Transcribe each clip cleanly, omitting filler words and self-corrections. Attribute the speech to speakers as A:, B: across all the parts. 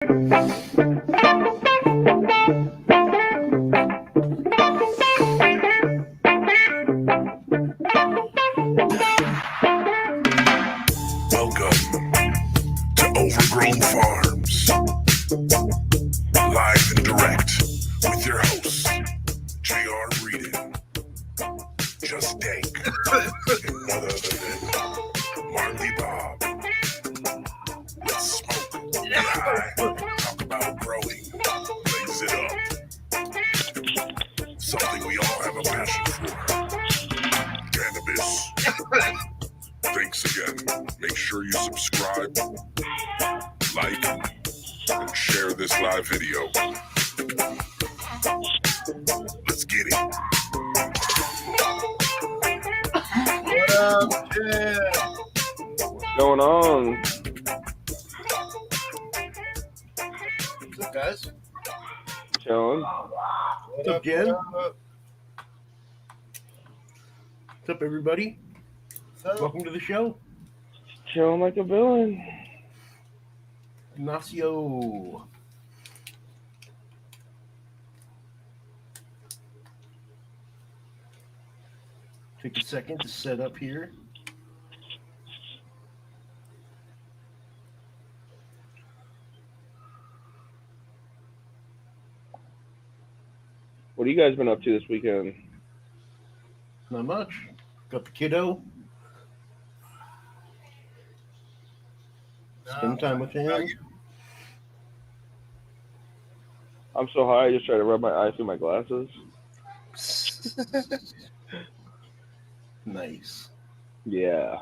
A: Welcome to Overgrown Farms, live and direct with your hosts, JR Reedon, Just Dank, and none other than Marley Bob. Let's smoke, get high, talk about growing, blaze it up. Something we all have a passion for. Cannabis. Thanks again. Make sure you subscribe, like, and share this live video. Let's get it.
B: What up, Jim?
C: What's going on?
B: What's up, guys?
C: Chilling.
B: What's
D: up, Jen?
B: What's
D: What's up, everybody?
B: up?
D: Welcome to the show.
C: Chilling like a villain.
D: Ignacio. Take a second to set up here.
C: What have you guys been up to this weekend?
D: Not much. Got the kiddo. Spend time with him.
C: I'm so high, I just try to rub my eye through my glasses.
D: Nice.
C: Yeah.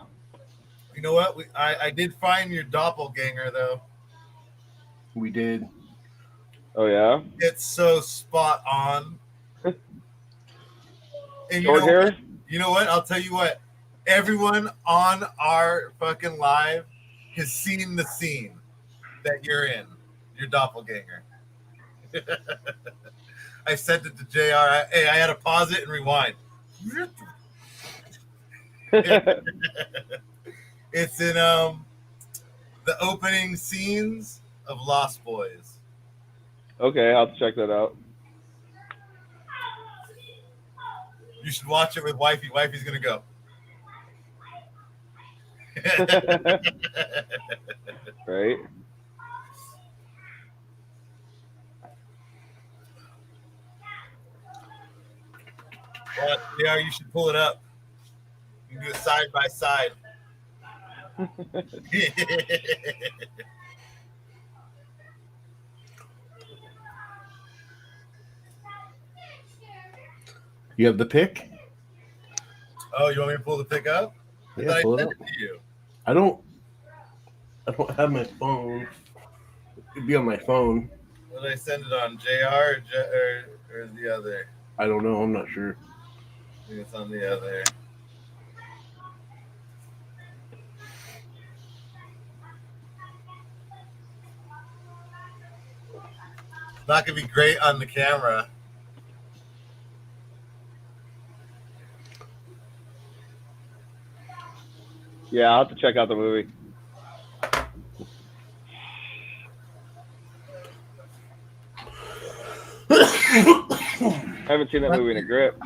B: You know what? I did find your doppelganger, though.
D: We did.
C: Oh, yeah?
B: It's so spot on. And
C: Short hair?
B: You know what? I'll tell you what. Everyone on our fucking live has seen the scene that you're in. Your doppelganger. I sent it to JR. I had to pause it and rewind. It's in the opening scenes of Lost Boys.
C: Okay, I'll have to check that out.
B: You should watch it with wifey. Wifey's gonna go.
C: Right?
B: But yeah, you should pull it up. You can do it side by side.
D: You have the pick?
B: Oh, you want me to pull the pick up? I
D: Yeah,
B: thought
D: pull
B: I
D: it
B: sent
D: up.
B: it to you.
D: I don't have my phone. It'd be on my phone.
B: What did I send it on? JR or the other?
D: I don't know. I'm not sure.
B: I think it's on the other. It's not gonna be great on the camera.
C: Yeah, I'll have to check out the movie. I haven't seen that movie in a grip.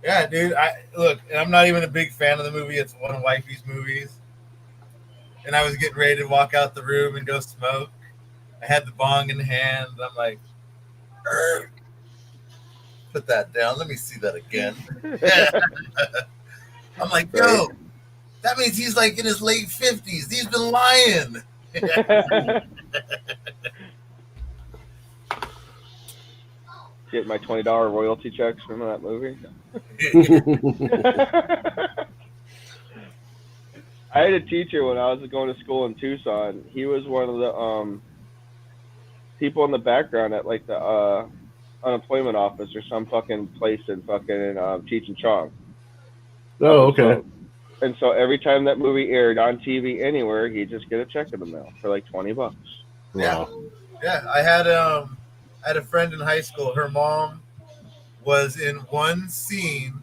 B: Yeah, dude. I'm not even a big fan of the movie. It's one of wifey's movies. And I was getting ready to walk out the room and go smoke. I had the bong in hand. I'm like, "Urgh. Put that down. Let me see that again." I'm like, yo, that means he's like in his late 50s. He's been lying.
C: Get my $20 royalty checks from that movie. I had a teacher when I was going to school in Tucson. He was one of the people in the background at like the unemployment office or some fucking place in fucking Cheech and Chong.
D: Oh, okay.
C: And so every time that movie aired on TV anywhere, he'd just get a check in the mail for like $20.
D: Wow.
B: Yeah. I had a friend in high school. Her mom was in one scene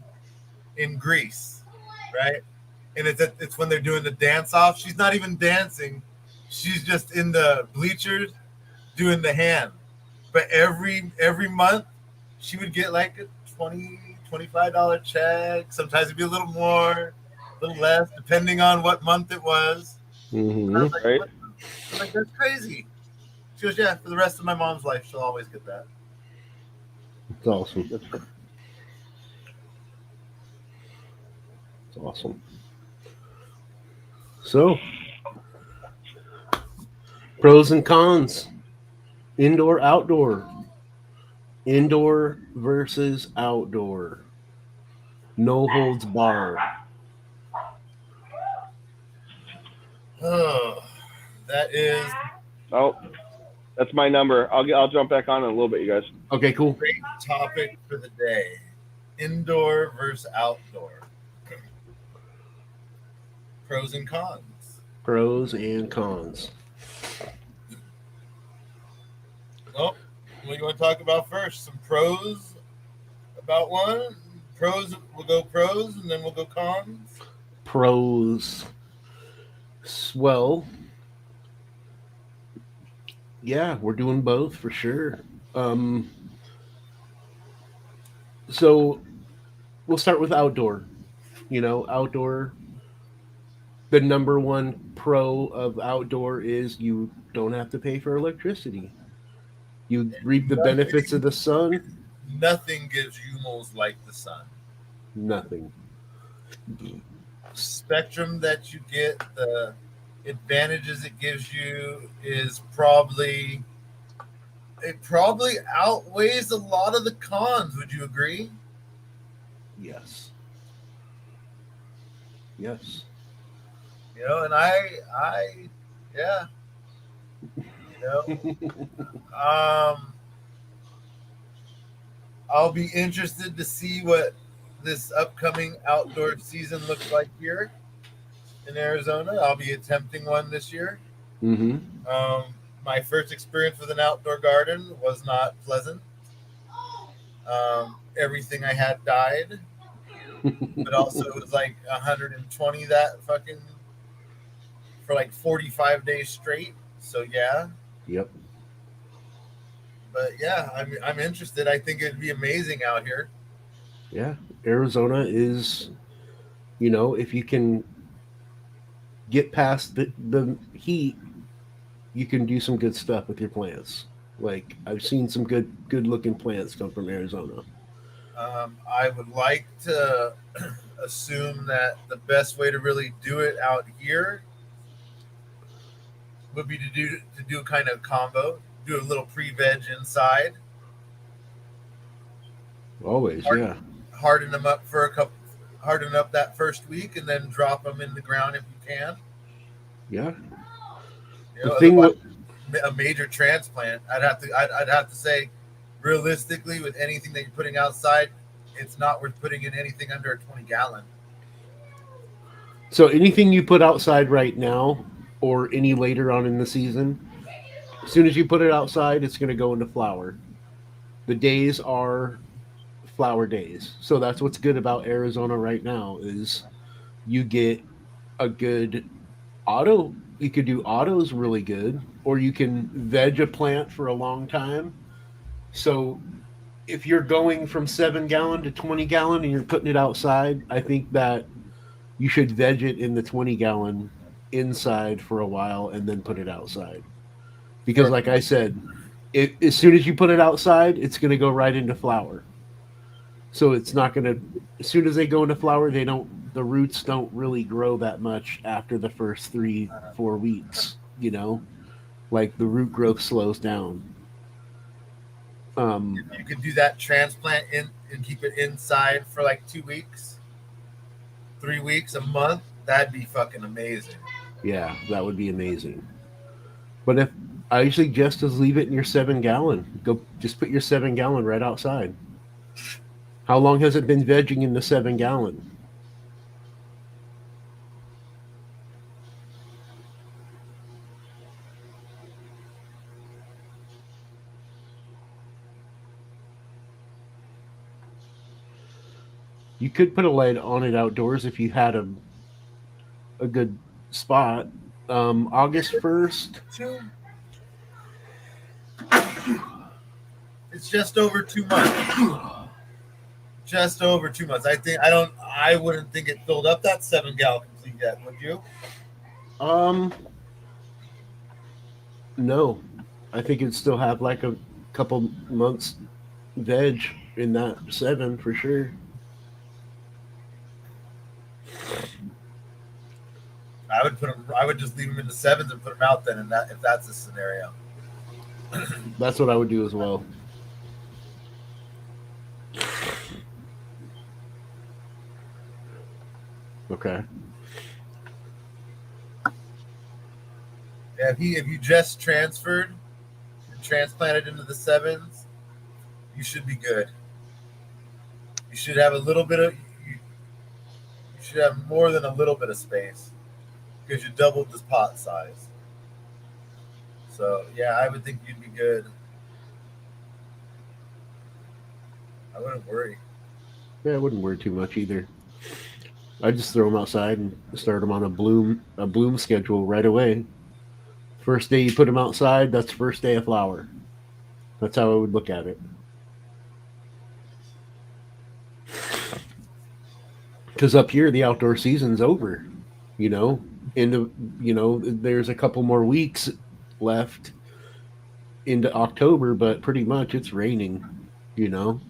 B: in Greece, right? And it's when they're doing the dance off. She's not even dancing. she's just in the bleachers doing the hand. But every month she would get like a $25 check. Sometimes it'd be a little more, a little less, depending on what month it was. And I was like,
C: Right?
B: what? I'm like, that's crazy. She goes, yeah, for the rest of my mom's life, she'll always get that.
D: It's awesome.
C: That's
D: It's awesome. So, pros and cons. Indoor, outdoor. Indoor versus outdoor. No holds barred.
B: Oh, that is
C: Oh, that's my number. I'll jump back on in a little bit, you guys.
D: Okay,
B: a
D: cool.
B: great topic for the day. Indoor versus outdoor. Pros and cons.
D: Pros and cons.
B: Well, what do you want to talk about first? Some pros about one? Pros, we'll go pros and then we'll go cons.
D: Pros. Well, yeah, we're doing both for sure. So we'll start with outdoor. Outdoor. The number one pro of outdoor is you don't have to pay for electricity. You reap the benefits of the sun.
B: Nothing gives humans like the sun.
D: Nothing.
B: Spectrum that you get, the advantages it gives you is probably outweighs a lot of the cons. Would you agree?
D: Yes. Yes.
B: And I, yeah, I'll be interested to see what this upcoming outdoor season looks like here in Arizona. I'll be attempting one this year.
D: Mm-hmm.
B: My first experience with an outdoor garden was not pleasant. Everything I had died, but also it was like 120 that fucking for like 45 days straight. So yeah.
D: Yep.
B: But yeah, I'm interested. I think it'd be amazing out here.
D: Yeah. Arizona is, if you can get past the heat, you can do some good stuff with your plants. Like I've seen some good looking plants come from Arizona.
B: I would like to assume that the best way to really do it out here would be to do a kind of combo, do a little pre-veg inside,
D: Always, yeah.
B: harden them up harden up that first week, and then drop them in the ground if you can.
D: Yeah.
B: You know,
D: The thing with
B: a major transplant, I'd have to say, realistically, with anything that you're putting outside, it's not worth putting in anything under a 20-gallon.
D: So anything you put outside right now or any later on in the season, as soon as you put it outside, it's going to go into flower. The days are flower days. So that's what's good about Arizona right now is you get a good auto. You could do autos really good, or you can veg a plant for a long time. So if you're going from 7-gallon to 20-gallon and you're putting it outside, I think that you should veg it in the 20-gallon inside for a while and then put it outside. Because like I said, as soon as you put it outside, it's going to go right into flower. So it's not going to, as soon as they go into flower, the roots don't really grow that much after the first 3-4 weeks, like the root growth slows down.
B: If you could do that transplant in and keep it inside for like 2 weeks, 3 weeks, a month, that'd be fucking amazing.
D: Yeah, that would be amazing. But if I suggest just leave it in your 7-gallon, go just put your 7-gallon right outside. How long has it been vegging in the 7-gallon? You could put a light on it outdoors if you had a good spot. August 1st.
B: It's just over 2 months. Just over 2 months. I wouldn't think it filled up that 7 gallon complete yet, would you?
D: No, I think it'd still have like a couple months veg in that 7 for sure.
B: I would just leave them in the 7s and put them out then, if that's the scenario.
D: That's what I would do as well. Okay.
B: Yeah, if you just transferred and transplanted into the 7s, you should be good. You should have a little bit of you should have more than a little bit of space because you doubled this pot size. So yeah, I would think you'd be good. I wouldn't worry.
D: Yeah, I wouldn't worry too much either. I'd just throw them outside and start them on a bloom schedule right away. First day you put them outside, that's first day of flower. That's how I would look at it. Because up here the outdoor season's over. You know, there's a couple more weeks left into October, but pretty much it's raining. You know,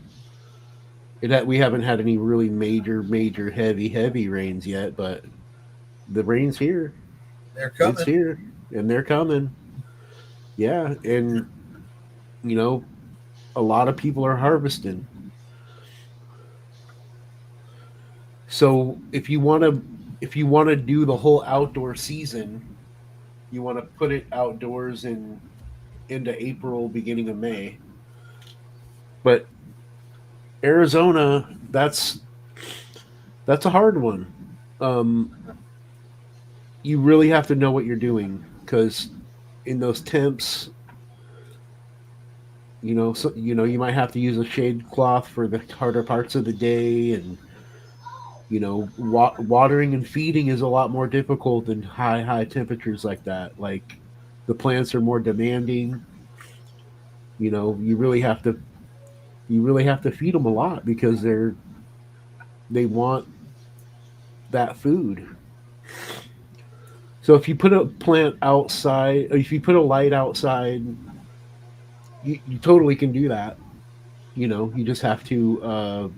D: we haven't had any really major heavy rains yet, but the rain's here.
B: They're coming.
D: It's here, and they're coming. Yeah, and a lot of people are harvesting. So if you want to do the whole outdoor season, you want to put it outdoors into April, beginning of May. But Arizona, that's a hard one. You really have to know what you're doing because in those temps, you might have to use a shade cloth for the harder parts of the day, and watering and feeding is a lot more difficult in high temperatures like that. Like the plants are more demanding. You really have to feed them a lot because they want that food. So if you put a plant outside, or if you put a light outside, you totally can do that. You just have to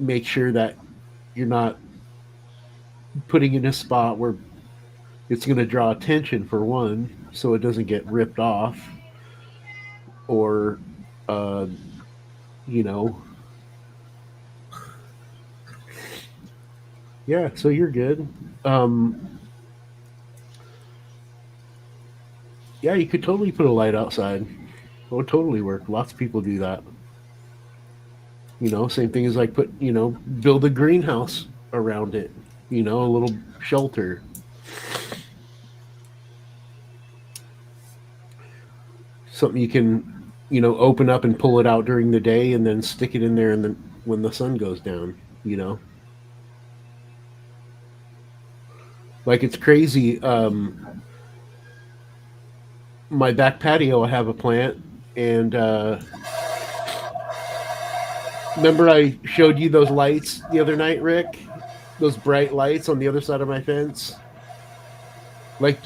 D: make sure that you're not putting in a spot where it's going to draw attention, for one, so it doesn't get ripped off, or you know yeah, so you're good. Yeah, you could totally put a light outside. It would totally work. Lots of people do that. Same thing as like build a greenhouse around it, a little shelter. Something you can, open up and pull it out during the day and then stick it in there and then when the sun goes down. Like it's crazy. My back patio, I have a plant, and remember I showed you those lights the other night, Rick? Those bright lights on the other side of my fence? Like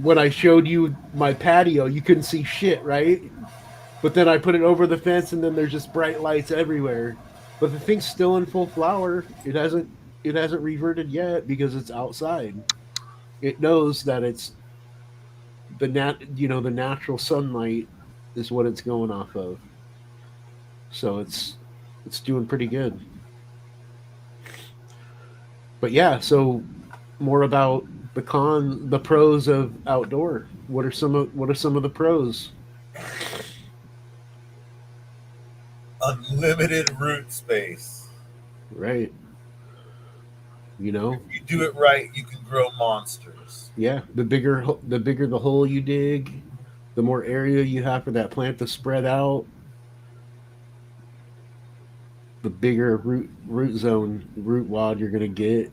D: when I showed you my patio, you couldn't see shit, right? But then I put it over the fence, and then there's just bright lights everywhere. But the thing's still in full flower. It hasn't reverted yet because it's outside. It knows that it's the natural sunlight is what it's going off of. So it's doing pretty good. But yeah, so more about the pros of outdoor. What are some of the pros?
B: Unlimited root space.
D: Right.
B: If you do it right, you can grow monsters.
D: Yeah, the bigger the hole you dig, the more area you have for that plant to spread out, the bigger root wad you're going to get.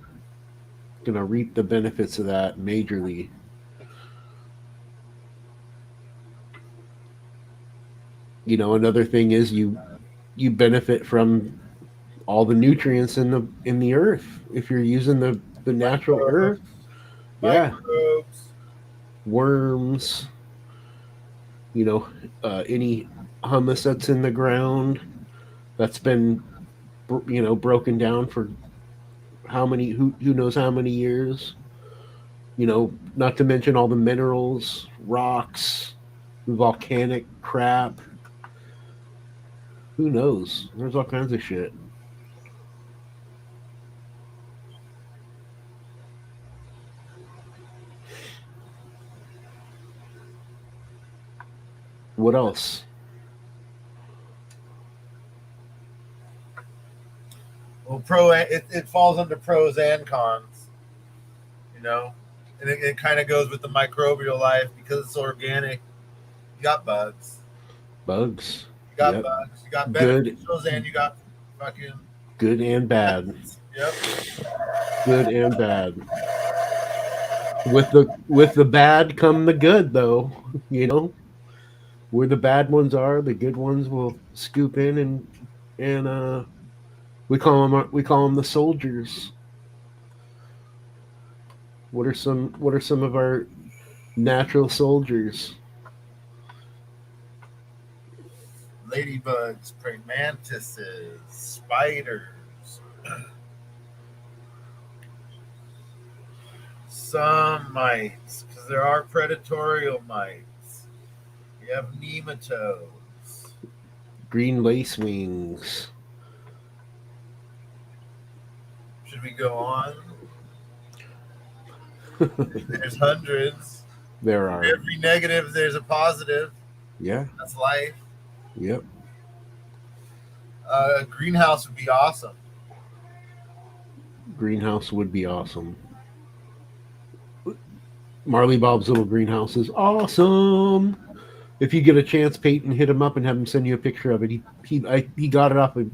D: gonna reap the benefits of that majorly. You know, another thing is you benefit from all the nutrients in the earth if you're using the natural earth. Yeah,
B: Microbes.
D: worms. You know, any hummus that's in the ground that's been broken down for how many who knows how many years. You know, not to mention all the minerals, rocks, volcanic crap. Who knows? There's all kinds of shit. What else?
B: Well, it falls under pros and cons, you know, and it kind of goes with the microbial life because it's organic. You got bugs.
D: Bugs.
B: You got
D: Yep.
B: bugs. You got
D: Good.
B: beneficials, and you got fucking.
D: Good and bad.
B: Yep.
D: Good and bad. With the bad come the good, though. You know, where the bad ones are, the good ones will scoop in and we call them the soldiers. What are some of our natural soldiers?
B: Ladybugs, praying mantises, spiders, some mites, because there are predatorial mites. You have nematodes.
D: Green lacewings.
B: Should we go on? There's hundreds.
D: There are.
B: Every negative, there's a positive.
D: Yeah.
B: That's life.
D: Yep.
B: A greenhouse would be awesome.
D: Greenhouse would be awesome. Marley Bob's little greenhouse is awesome. If you get a chance, Peyton, hit him up and have him send you a picture of it. He got it off of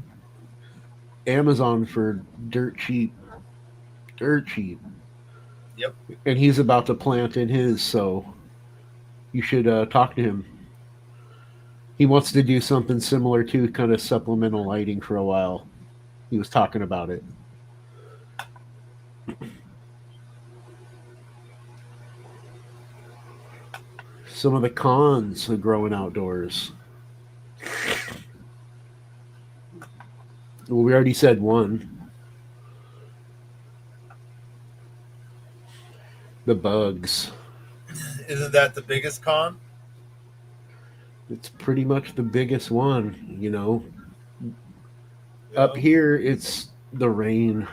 D: Amazon for dirt cheap. Dirt cheap.
B: Yep.
D: And he's about to plant in his, so you should talk to him. He wants to do something similar to kind of supplemental lighting for a while. He was talking about it. Some of the cons of growing outdoors. Well, we already said one. The bugs.
B: Isn't that the biggest con?
D: It's pretty much the biggest one, you know.
B: You
D: Up
B: know,
D: here, it's the rain.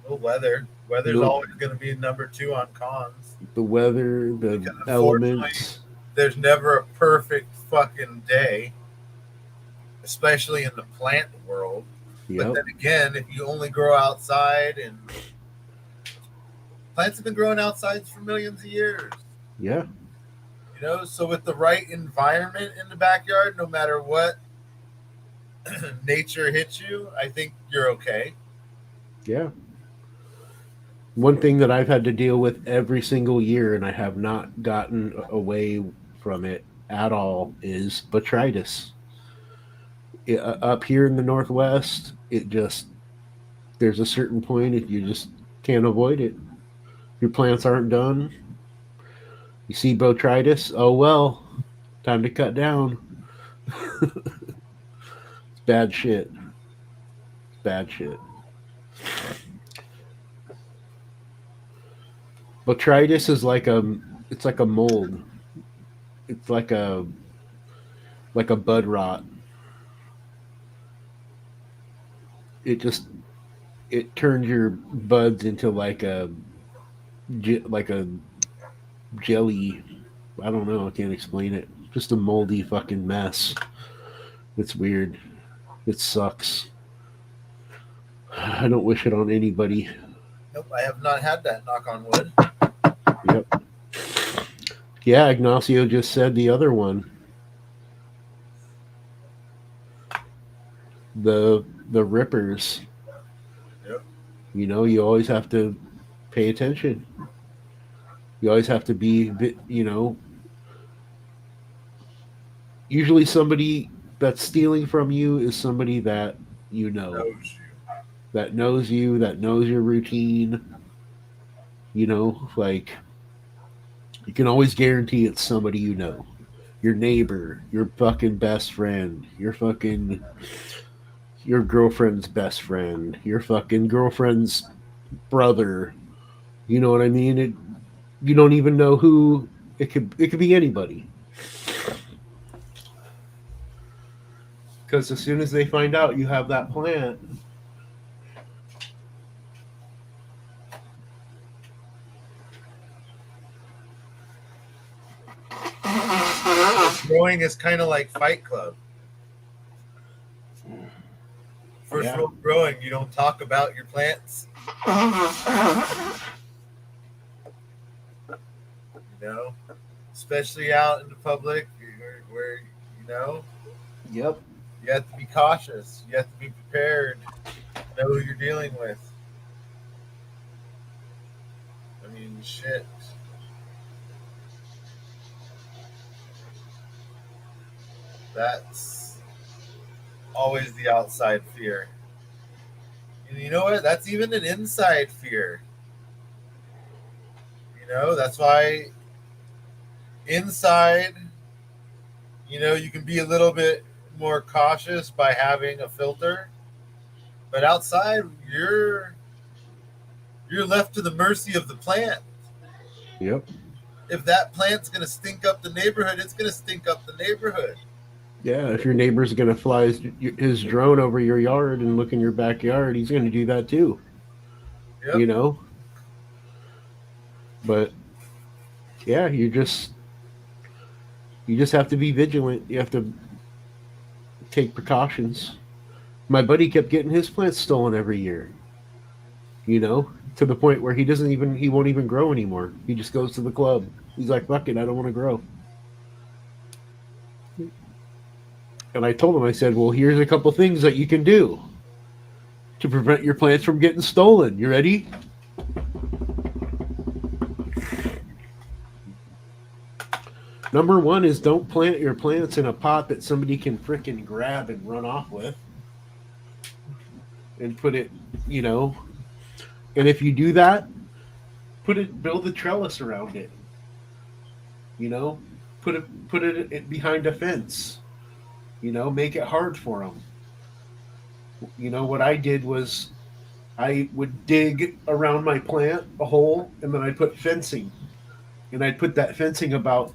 B: no weather. Weather's
D: Nope.
B: always going to be number 2 on cons.
D: The weather, the
B: Because
D: elements.
B: There's never a perfect fucking day, especially in the plant world.
D: Yep.
B: But then again, if you only grow outside, and plants have been growing outside for millions of years,
D: Yeah.
B: you know, so with the right environment in the backyard, no matter what nature hits you, I think you're okay.
D: Yeah. One thing that I've had to deal with every single year, and I have not gotten away from it at all, is botrytis. Up here in the Northwest, there's a certain point if you just can't avoid it. Your plants aren't done. You see botrytis, oh well, time to cut down. It's bad shit. It's bad shit. Botrytis is it's like a mold. It's like a bud rot. It turns your buds into like a jelly. I don't know. I can't explain it. Just a moldy fucking mess. It's weird. It sucks. I don't wish it on anybody.
B: Nope, I have not had that, knock on wood.
D: Yep. Yeah, Ignacio just said the other one. The rippers.
B: Yep.
D: You know, you always have to Pay attention. You always have to be, usually somebody that's stealing from you is somebody that you know,
B: Knows you.
D: that knows you, that knows your routine. Like you can always guarantee it's somebody you know. Your neighbor, your fucking best friend, your girlfriend's best friend, your fucking girlfriend's brother. You know what I mean? You don't even know who it could be anybody. Because as soon as they find out you have that plant,
B: Growing is kind of like Fight Club. First
D: Yeah.
B: rule of growing, you don't talk about your plants. Especially out in the public where
D: Yep.
B: you have to be cautious. You have to be prepared. Know who you're dealing with. I mean, shit. That's always the outside fear. And you know what? That's even an inside fear. That's why inside, you can be a little bit more cautious by having a filter. But outside, you're left to the mercy of the plant.
D: Yep.
B: If that plant's going to stink up the neighborhood, it's going to stink up the neighborhood.
D: Yeah, if your neighbor's going to fly his drone over your yard and look in your backyard, he's going to do that too.
B: Yep.
D: But yeah, you just have to be vigilant. You have to take precautions. My buddy kept getting his plants stolen every year. To the point where he won't even grow anymore. He just goes to the club. He's like, fuck it, I don't want to grow. And I told him, I said, well, here's a couple things that you can do to prevent your plants from getting stolen. You ready? Number one is don't plant your plants in a pot that somebody can frickin' grab and run off with. And put it, and if you do that, build a trellis around it. Put it behind a fence. Make it hard for them. What I did was I would dig around my plant a hole, and then I'd put fencing. And I'd put that fencing about,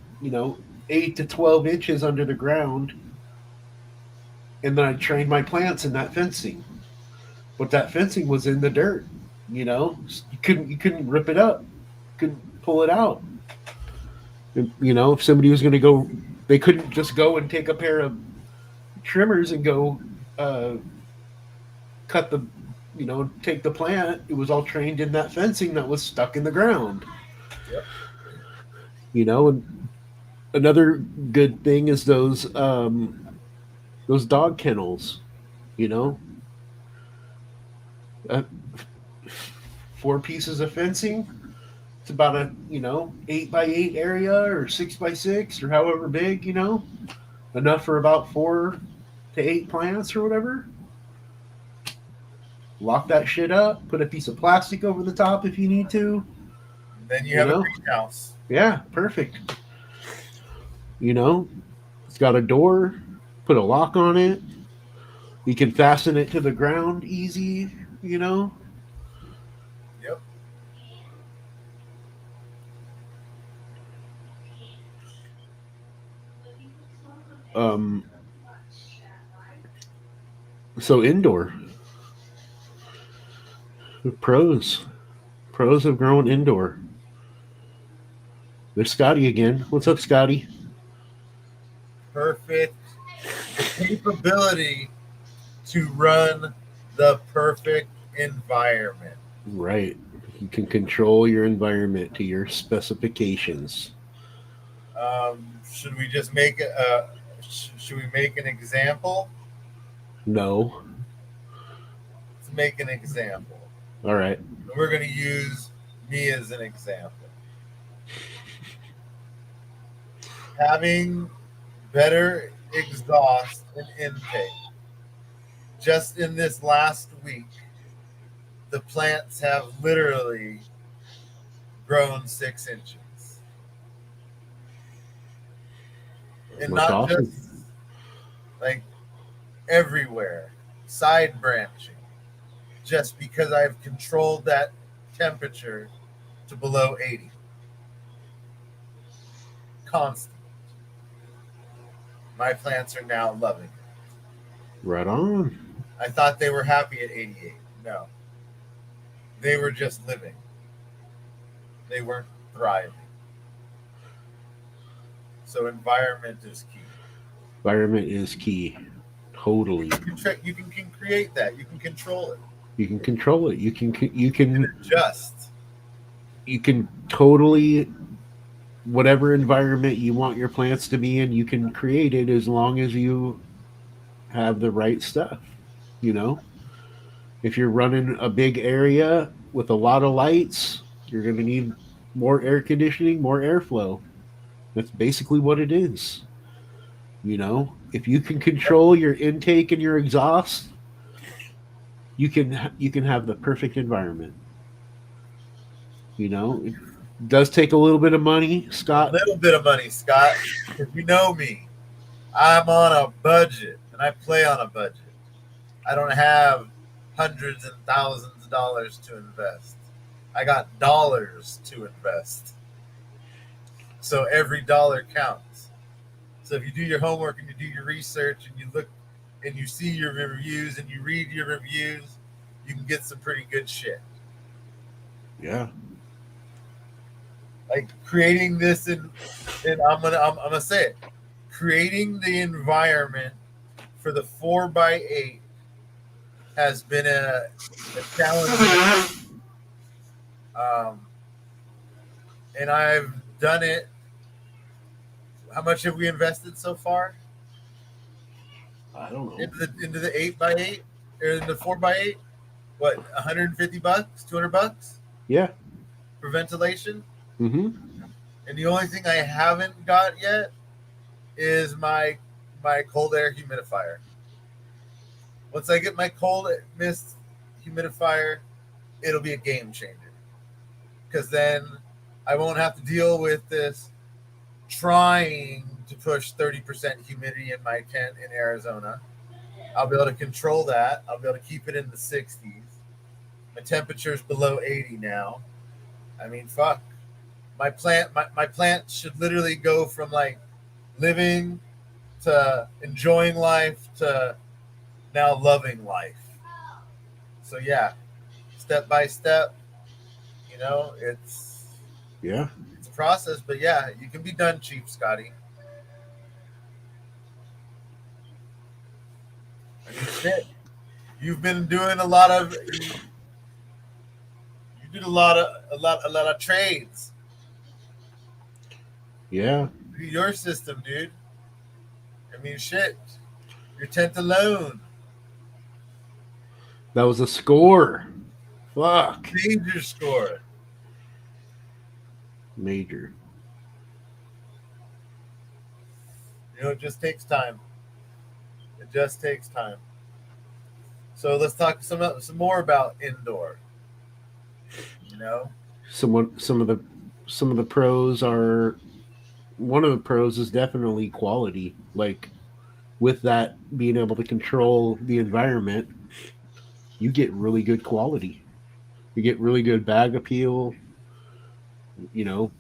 D: 8 to 12 inches under the ground. And then I'd train my plants in that fencing. But that fencing was in the dirt. You couldn't rip it up. Couldn't pull it out. And, if somebody was going to go, they couldn't just go and take a pair of trimmers and go cut the, take the plant. It was all trained in that fencing that was stuck in the ground.
B: Yep.
D: And another good thing is those dog kennels. 4 pieces of fencing. It's about a 8x8 area or 6x6 or however big. Enough for about 4 to 8 plants or whatever. Lock that shit up. Put a piece of plastic over the top if you need to.
B: Then you have a greenhouse.
D: Yeah, perfect. It's got a door. Put a lock on it. You can fasten it to the ground easy.
B: Yep.
D: So indoor. Pros of growing indoor. There's Scotty again. What's up, Scotty?
B: Perfect capability to run the perfect environment.
D: Right. You can control your environment to your specifications.
B: Should we just make should we make an example?
D: No.
B: Let's make an example.
D: All right.
B: We're going to use me as an example. Having better exhaust and intake. Just in this last week, the plants have literally grown 6 inches. And
D: That's
B: not
D: awesome.
B: just like everywhere, side branching, just because I've controlled that temperature to below 80. Constant. My plants are now loving it.
D: Right on.
B: I thought they were happy at 88. No, they were just living. They weren't thriving. So environment is key.
D: Environment is key. Totally.
B: You can create that. You can control it.
D: You can control it. You
B: And
D: can
B: adjust.
D: you can totally whatever environment you want your plants to be in, you can create it as long as you have the right stuff. You know, if you're running a big area with a lot of lights, you're going to need more air conditioning, more airflow. That's basically what it is. You know, if you can control your intake and your exhaust, you can have the perfect environment. You know, it does take a little bit of money,
B: A
D: Scott.
B: little bit of money, Scott. If you know me, I'm on a budget and I play on a budget. I don't have hundreds and thousands of dollars to invest. I got dollars to invest. So every dollar counts. So if you do your homework and you do your research and you look and you see your reviews and you read your reviews, you can get some pretty good shit.
D: Yeah.
B: Like creating this and I'm gonna say it. Creating the environment for the 4x8 has been a challenge. And I've done it. How much have we invested so far
D: I don't know.
B: into the 8x8 or into the 4x8? What, $150, $200
D: Yeah.
B: for ventilation?
D: Mm-hmm.
B: And the only thing I haven't got yet is my cold air humidifier. Once I get my cold mist humidifier, it'll be a game changer. Because then I won't have to deal with this trying to push 30% humidity in my tent in Arizona. I'll be able to control that. I'll be able to keep it in the 60s. My temperature's below 80 now. I mean, fuck. My plant should literally go from like living to enjoying life to now loving life. So yeah, step by step, it's
D: Yeah.
B: a process, but yeah, you can be done cheap, Scotty. I mean, shit. You've been doing a lot of you did a lot of trades.
D: Yeah.
B: Your system, dude. I mean, shit. Your tent alone.
D: That was a score. Fuck.
B: Major score.
D: Major.
B: It just takes time. It just takes time. So let's talk some more about indoor.
D: Some of the pros are one of the pros is definitely quality. Like with that being able to control the environment, you get really good quality. You get really good bag appeal. You know,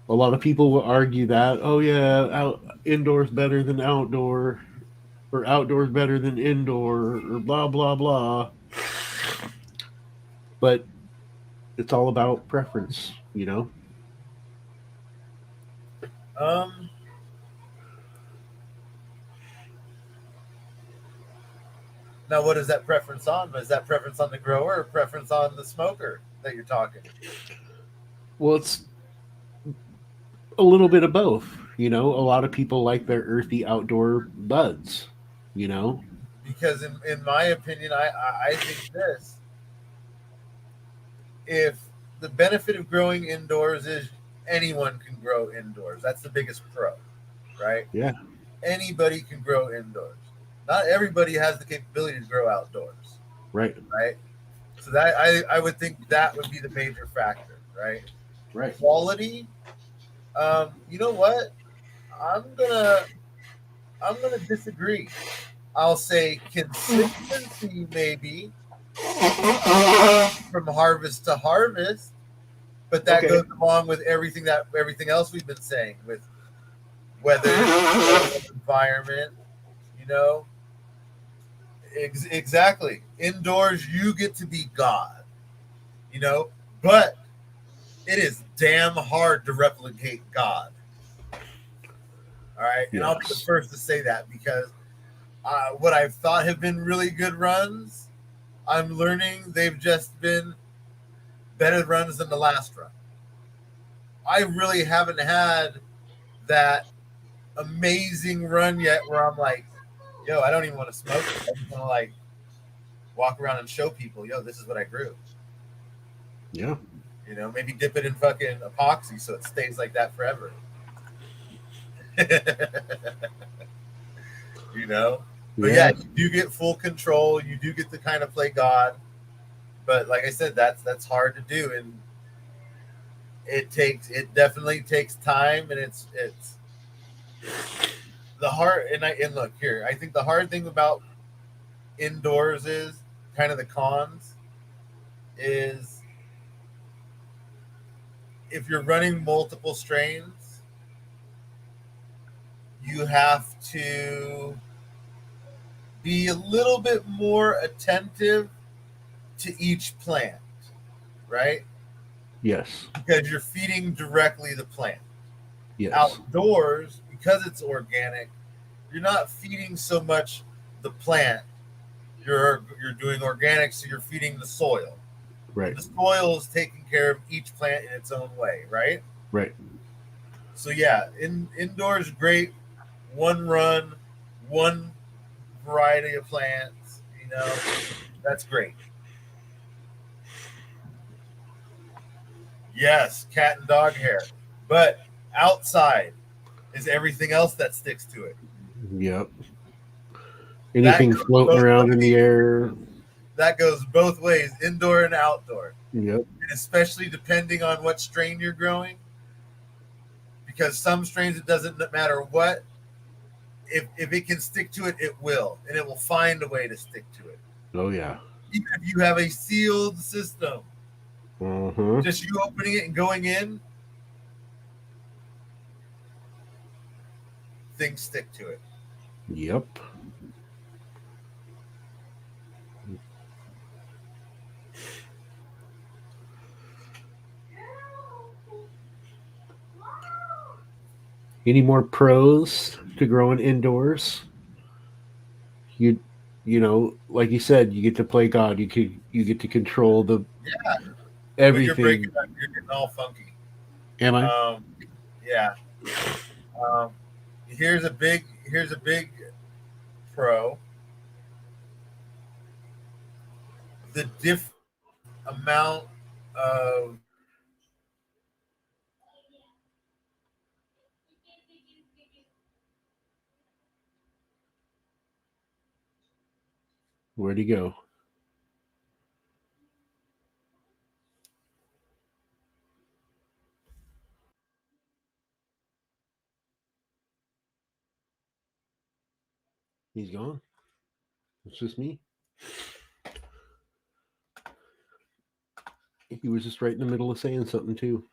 D: a lot of people will argue that, oh yeah, indoors better than outdoor, or outdoors better than indoor, or blah blah blah. But it's all about preference, you know.
B: Um. Now, what is that preference on? Is that preference on the grower or preference on the smoker that you're talking?
D: Well, it's a little bit of both. You know, a lot of people like their earthy outdoor buds. You know,
B: Because in my opinion, I think this. if the benefit of growing indoors is anyone can grow indoors. That's the biggest pro, right?
D: Yeah.
B: Anybody can grow indoors. Not everybody has the capability to grow outdoors,
D: Right.
B: right? So that I would think that would be the major factor, right?
D: Right.
B: Quality. You know what? I'm gonna I'm gonna disagree. I'll say consistency maybe from harvest to harvest, but that
D: Okay.
B: goes along with everything else we've been saying with weather, environment. You know, exactly. Indoors, you get to be God. You know, but it is damn hard to replicate God. All right, and I'll be the
D: Yes.
B: first to say that because what I've thought have been really good runs, I'm learning they've just been better runs than the last run. I really haven't had that amazing run yet where I'm like, yo, I don't even want to smoke. I just want to like walk around and show people, yo, this is what I grew.
D: Yeah.
B: You know, maybe dip it in fucking epoxy so it stays like that forever. You know? But yeah, you do get full control. You do get to kind of play God. But like I said, that's hard to do, and it definitely takes time, and it's the hard and look here. I think the hard thing about indoors is kind of the cons is if you're running multiple strains, you have to be a little bit more attentive to each plant, right?
D: Yes.
B: Because you're feeding directly the plant.
D: Yes.
B: Outdoors, because it's organic, you're not feeding so much the plant. You're doing organic, so you're feeding the soil.
D: Right.
B: The soil is taking care of each plant in its own way, right?
D: Right.
B: So yeah, indoors great. One run, one variety of plants. You know, that's great. Yes, cat and dog hair, but outside is everything else that sticks to it.
D: Yep.
B: That
D: Anything
B: goes
D: floating
B: both
D: around in the
B: ways.
D: air.
B: That goes both ways, indoor and outdoor,
D: Yep.
B: and especially depending on what strain you're growing. Because some strains, it doesn't matter what. If it can stick to it, it will, and it will find a way to stick to it.
D: Oh yeah.
B: Even if you have a sealed system,
D: Uh-huh.
B: just you opening it and going in, things stick to it.
D: Yep. Any more pros to growing indoors? You you know, like you said, you get to play God. You get to control the
B: Yeah, but you're breaking
D: everything.
B: up. You're getting all funky.
D: Am I?
B: Um, yeah. Um, here's a big pro. The amount of
D: Where'd he go? He's gone. It's just me. He was just right in the middle of saying something too.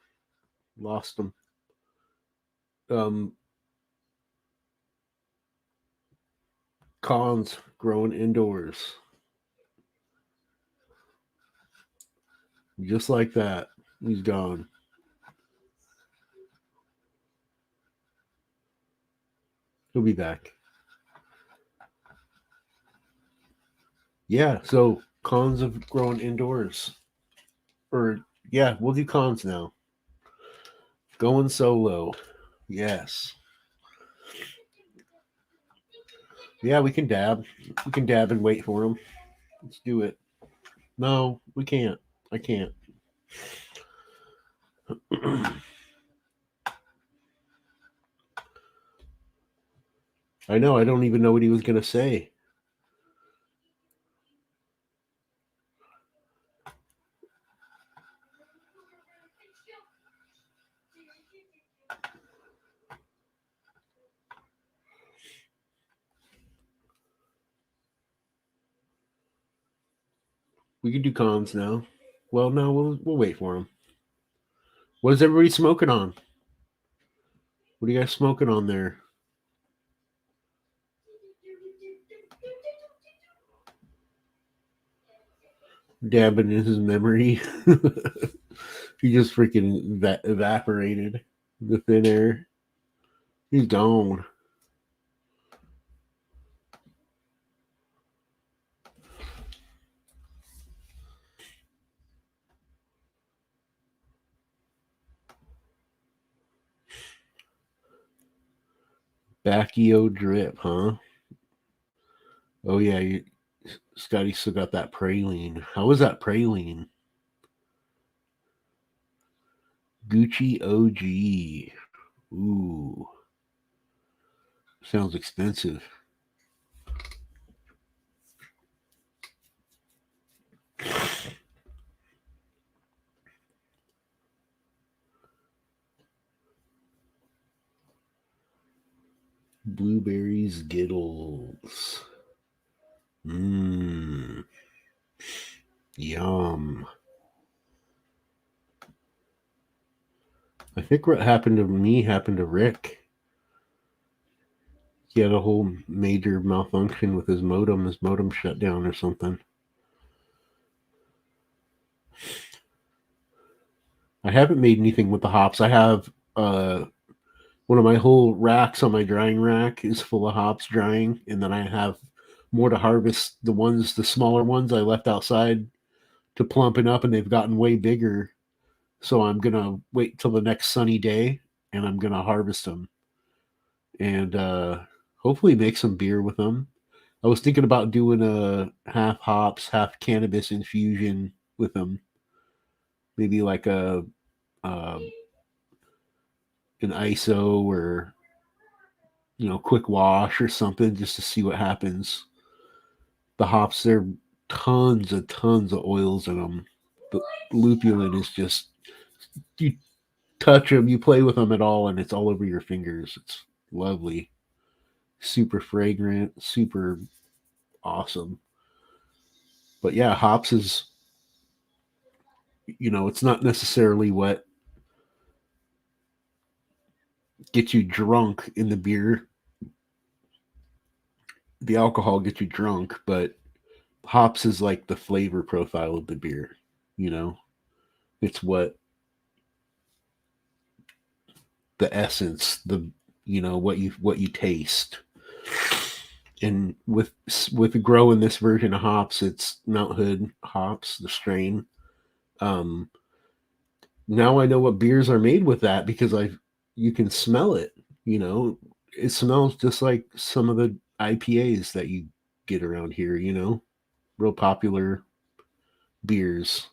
D: Lost him. Um, Cons growing indoors. Just like that. He's gone. He'll be back. Yeah, so cons of growing indoors. Or yeah, we'll do cons now. Going solo. Yes. Yeah, we can dab. We can dab and wait for him. Let's do it. No, we can't. I can't. I know. I don't even know what he was going to say. We can do cons now. Well, no, we'll wait for him. What is everybody smoking on? What are you guys smoking on there? Dabbing in his memory. He just freaking evaporated the thin air. He's gone. Bacchio drip, huh? Oh yeah, Scotty still got that praline. How was that praline? Gucci OG. Ooh, sounds expensive. Blueberry Skittles. Mmm. Yum. I think what happened to me happened to Rick. He had a whole major malfunction with his modem. His modem shut down or something. I haven't made anything with the hops. I have one of my whole racks on my drying rack is full of hops drying, and then I have more to harvest. The smaller ones I left outside to plumping up, and they've gotten way bigger. So I'm gonna wait till the next sunny day, and I'm gonna harvest them, and hopefully make some beer with them. I was thinking about doing a half hops, half cannabis infusion with them. Maybe like uh, an ISO or quick wash or something, just to see what happens. The hops, there are tons of oils in them. The lupulin is just, you touch them, you play with them at all, and it's all over your fingers. It's lovely, super fragrant, super awesome. But yeah, hops is, it's not necessarily what gets you drunk in the beer. The alcohol gets you drunk, but hops is like the flavor profile of the beer. It's the essence, what you taste. And with growing this version of hops, it's Mount Hood hops, the strain. Now I know what beers are made with that, because you can smell it. It smells just like some of the IPAs that you get around here. Real popular beers.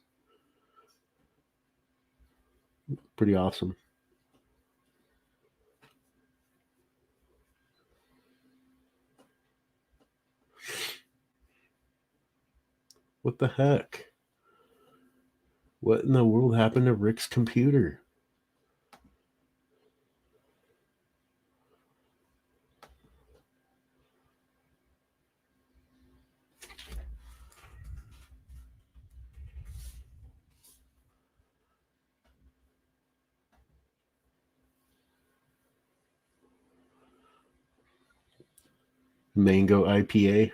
D: Pretty awesome. What the heck? What in the world happened to Rick's computer? Mango IPA.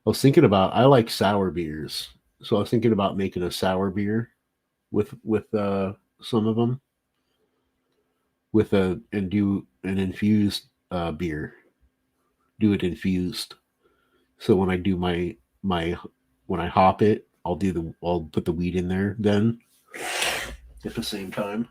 D: I like sour beers. So I was thinking about making a sour beer with some of them and do an infused beer. Do it infused. So when I do my when I hop it, I'll put the wheat in there then at the same time.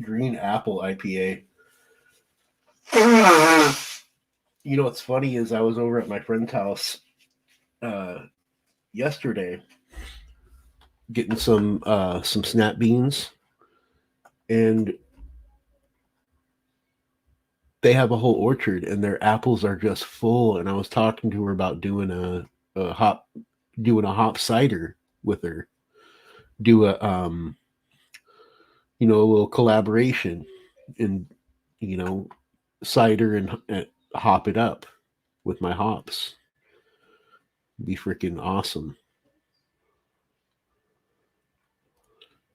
D: Green apple apple IPA. You know what's funny is I was over at my friend's house yesterday getting some snap beans, and they have a whole orchard and their apples are just full. And I was talking to her about doing a hop cider with her, do a a little collaboration, and cider and hop it up with my hops. Be freaking awesome.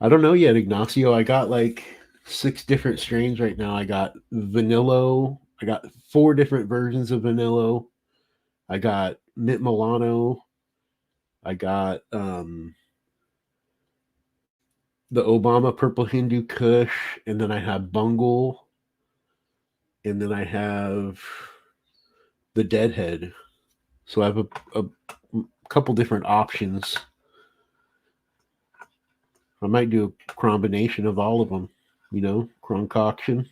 D: I don't know yet, Ignacio. I got like 6 different strains right now. I got vanilla. I got 4 different versions of vanilla. I got mint Milano. I got the Obama Purple Hindu Kush, and then I have Bungle, and then I have the Deadhead. So I have a couple different options. I might do a combination of all of them, concoction.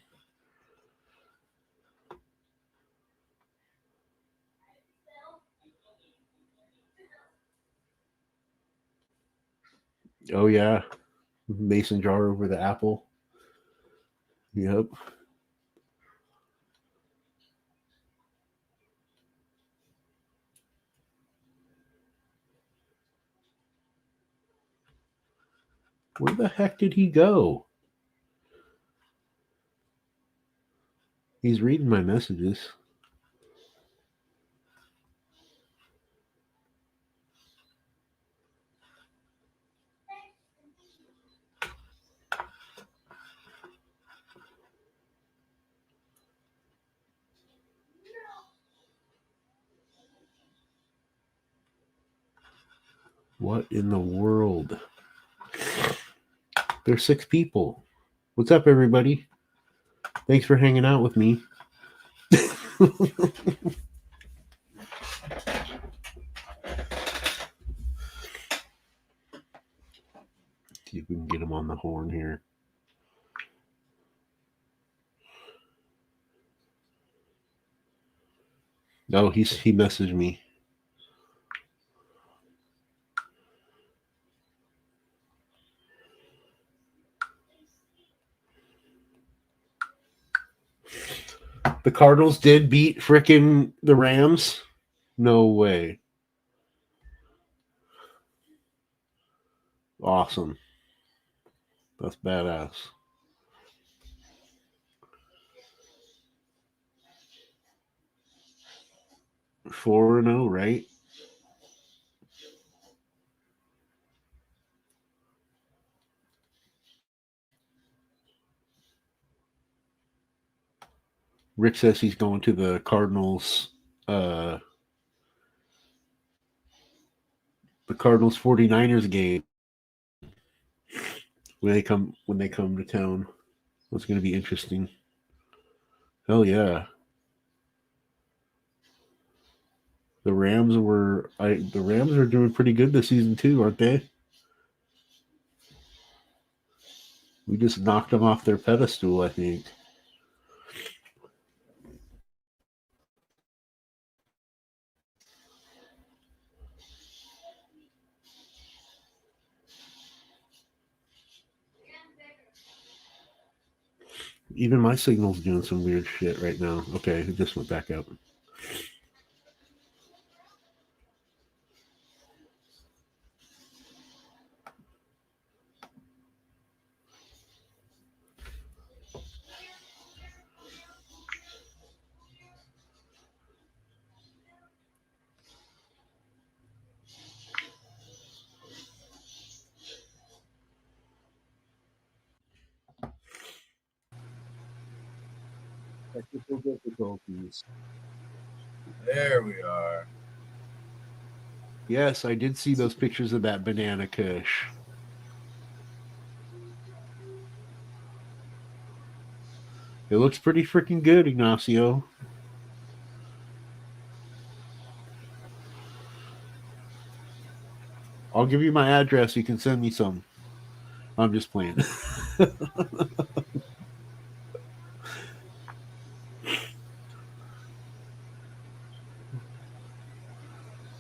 D: Oh yeah, mason jar over the apple. Yep. Where the heck did he go? He's reading my messages. What in the world? There's 6 people. What's up, everybody? Thanks for hanging out with me. See if we can get him on the horn here. No, he messaged me. The Cardinals did beat frickin' the Rams? No way. Awesome. That's badass. Four and 0, right? Rick says he's going to the Cardinals. The Cardinals 49ers game when they come to town. It's going to be interesting. Hell yeah. The Rams are doing pretty good this season too, aren't they? We just knocked them off their pedestal, I think. Even my signal's doing some weird shit right now. Okay, it just went back up. Technical difficulties.
B: There we are.
D: Yes, I did see those pictures of that banana kush. It looks pretty freaking good, Ignacio. I'll give you my address. You can send me some. I'm just playing.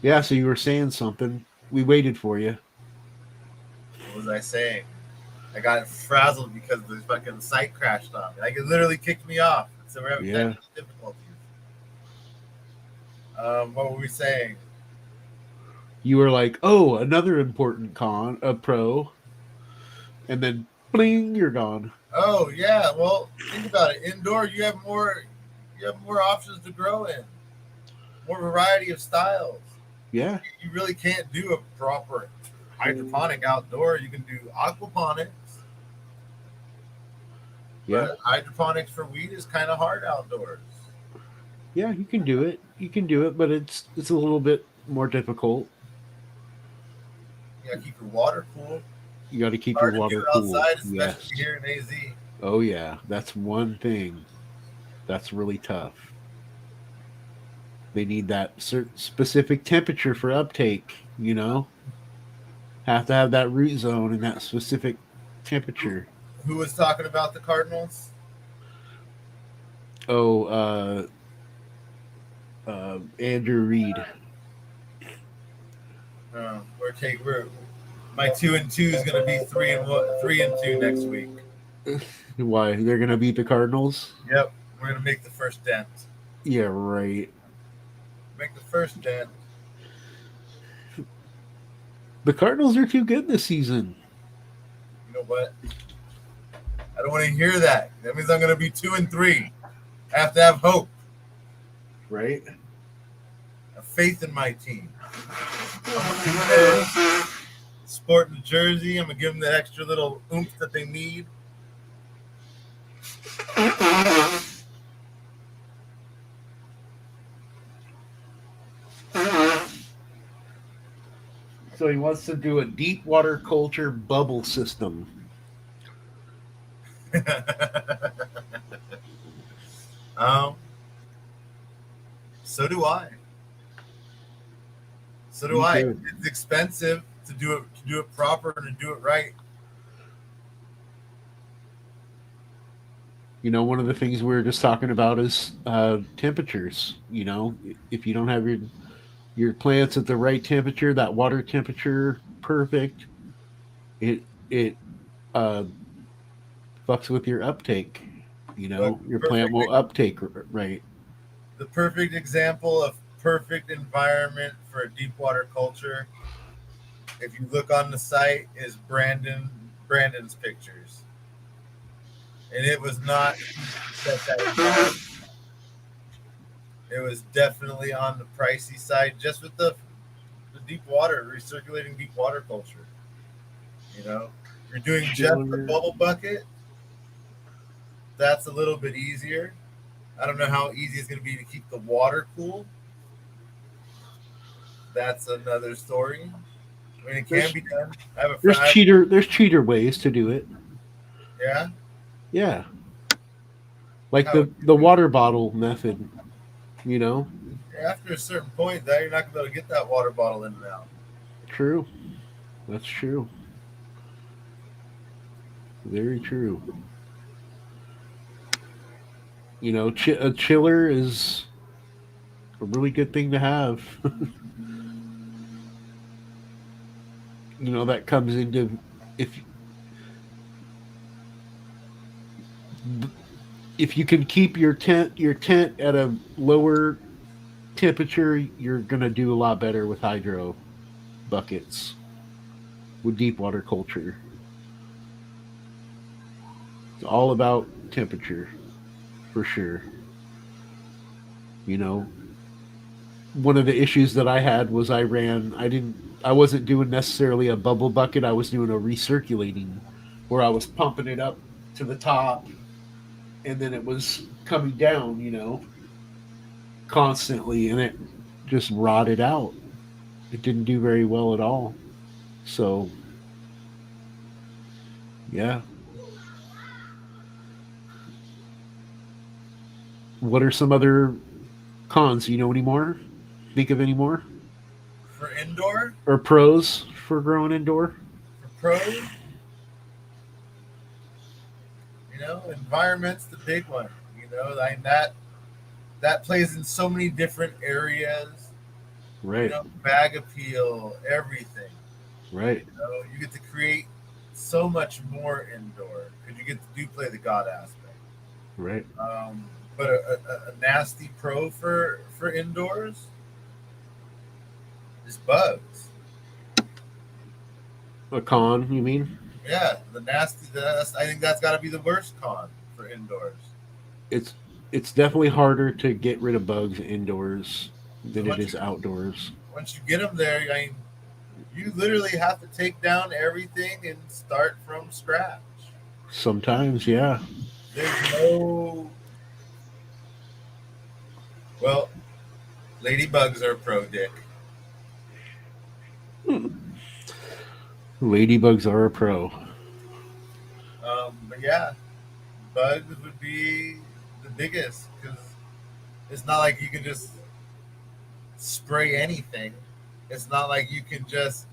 D: Yeah, so you were saying something. We waited for you.
B: What was I saying? I got frazzled because the fucking site crashed on me. Like it literally kicked me off. So we're having
D: Yeah.
B: technical difficulties. What were we saying?
D: You were like, "Oh, another important a pro," and then bling, you're gone.
B: Oh yeah, well think about it. Indoor, you have more options to grow in, more variety of styles.
D: Yeah,
B: You really can't do a proper hydroponic outdoor. You can do aquaponics,
D: yeah,
B: but hydroponics for weed is kind of hard outdoors.
D: yeah. You can do it. You can do it, but it's a little bit more difficult.
B: You gotta keep your water cool.
D: You got to keep your
B: Hard to do
D: water cool.
B: outside,
D: Yes.
B: especially here in AZ.
D: Oh yeah, that's one thing. That's really tough. They need that certain specific temperature for uptake. Have to have that root zone in that specific temperature.
B: Who was talking about the Cardinals?
D: Oh, Andrew Reed.
B: We're my 2-2 is gonna be 3-2 next week.
D: Why they're gonna beat the Cardinals?
B: Yep, we're gonna make the first dent.
D: Yeah, right.
B: Make the first dent.
D: The Cardinals are too good this season.
B: You know what? I don't want to hear that. That means I'm gonna be 2-3. I have to have hope.
D: Right?
B: Have faith in my team. Sporting the jersey, I'm gonna give them that extra little oomph that they need.
D: So he wants to do a deep water culture bubble system.
B: So do I. So do
D: Me
B: I.
D: too.
B: It's expensive to do it proper and to do it right.
D: One of the things we were just talking about is temperatures. If you don't have your plants at the right temperature, that water temperature perfect, it uh, fucks with your uptake. Your plant will uptake right.
B: The perfect example of perfect environment for a deep water culture, if you look on the site, is Brandon's pictures. And it was not that it was definitely on the pricey side, just with the deep water, recirculating deep water culture. You're doing just the bubble bucket. That's a little bit easier. I don't know how easy it's going to be to keep the water cool. That's another story. I mean, it can be done. I have a friend.
D: There's cheater ways to do it.
B: Yeah.
D: Yeah. Like the water bottle method.
B: After a certain point, though, you're not going to be able to get that water bottle in and out.
D: True. That's true. Very true. A chiller is a really good thing to have. That comes into if you can keep your tent at a lower temperature, you're gonna do a lot better with hydro buckets with deep water culture. It's all about temperature, for sure. One of the issues that I had was I wasn't doing necessarily a bubble bucket. I was doing a recirculating where I was pumping it up to the top and then it was coming down, constantly, and it just rotted out. It didn't do very well at all. So, yeah. What are some other cons? Do you know any more? Think of any more?
B: For indoor?
D: Or pros for growing indoor?
B: For pros? Environment's the big one. That plays in so many different areas.
D: Right.
B: Bag appeal, everything.
D: Right.
B: You get to create so much more indoor because you get to do play the God aspect.
D: Right.
B: But a nasty pro for indoors is bugs.
D: A con, you mean?
B: Yeah, the nasty. I think that's got to be the worst con for indoors.
D: It's it's definitely harder to get rid of bugs indoors than it
B: Once
D: is
B: you
D: outdoors.
B: once you get them there, I mean, you literally have to take down everything and start from scratch.
D: Sometimes, yeah.
B: There's no. Well, ladybugs are pro dick.
D: Ladybugs are a pro.
B: But yeah, bugs would be the biggest because it's not like you can just spray anything. It's not like you can just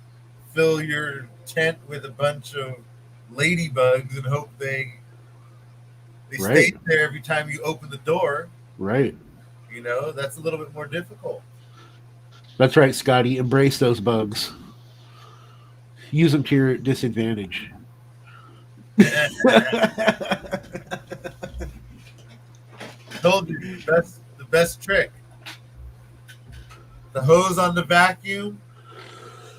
B: fill your tent with a bunch of ladybugs and hope they
D: Right.
B: stay there every time you open the door.
D: Right.
B: That's a little bit more difficult.
D: That's right, Scotty. Embrace those bugs. Use them to your disadvantage.
B: Told you the best trick. The hose on the vacuum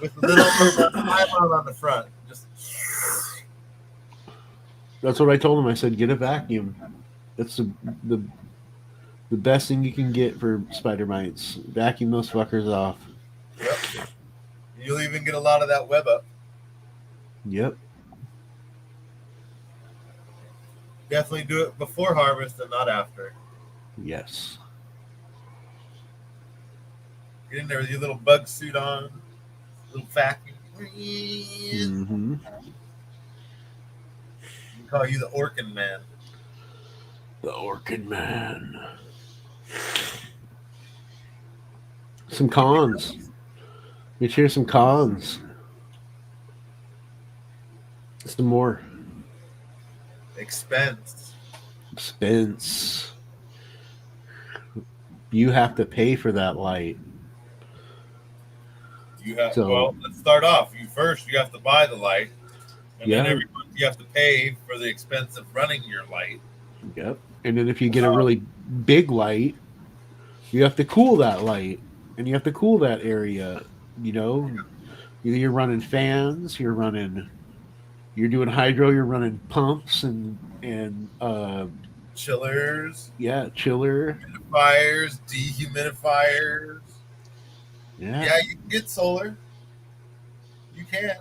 B: with the little nylon on the front. Just
D: That's what I told him. I said, get a vacuum. That's the the best thing you can get for spider mites. Vacuum those fuckers off.
B: yep. You'll even get a lot of that web up.
D: Yep.
B: Definitely do it before harvest and not after.
D: Yes.
B: Get in there with your little bug suit on, little vacuum.
D: Mm-hmm.
B: We call you the Orkin Man.
D: The Orchid Man. Some cons. Let's hear some cons. Some more.
B: Expense.
D: Expense. You have to pay for that light. So
B: Let's start off. You have to buy the light, and then
D: yeah.
B: every month you have to pay for the expense of running your light.
D: Yep. And then if you get a really big light, you have to cool that light, and you have to cool that area. Either you're running fans, you're doing hydro, you're running pumps and
B: Chillers,
D: yeah, chiller.
B: humidifiers, dehumidifiers.
D: Yeah.
B: Yeah, you can get solar. You can.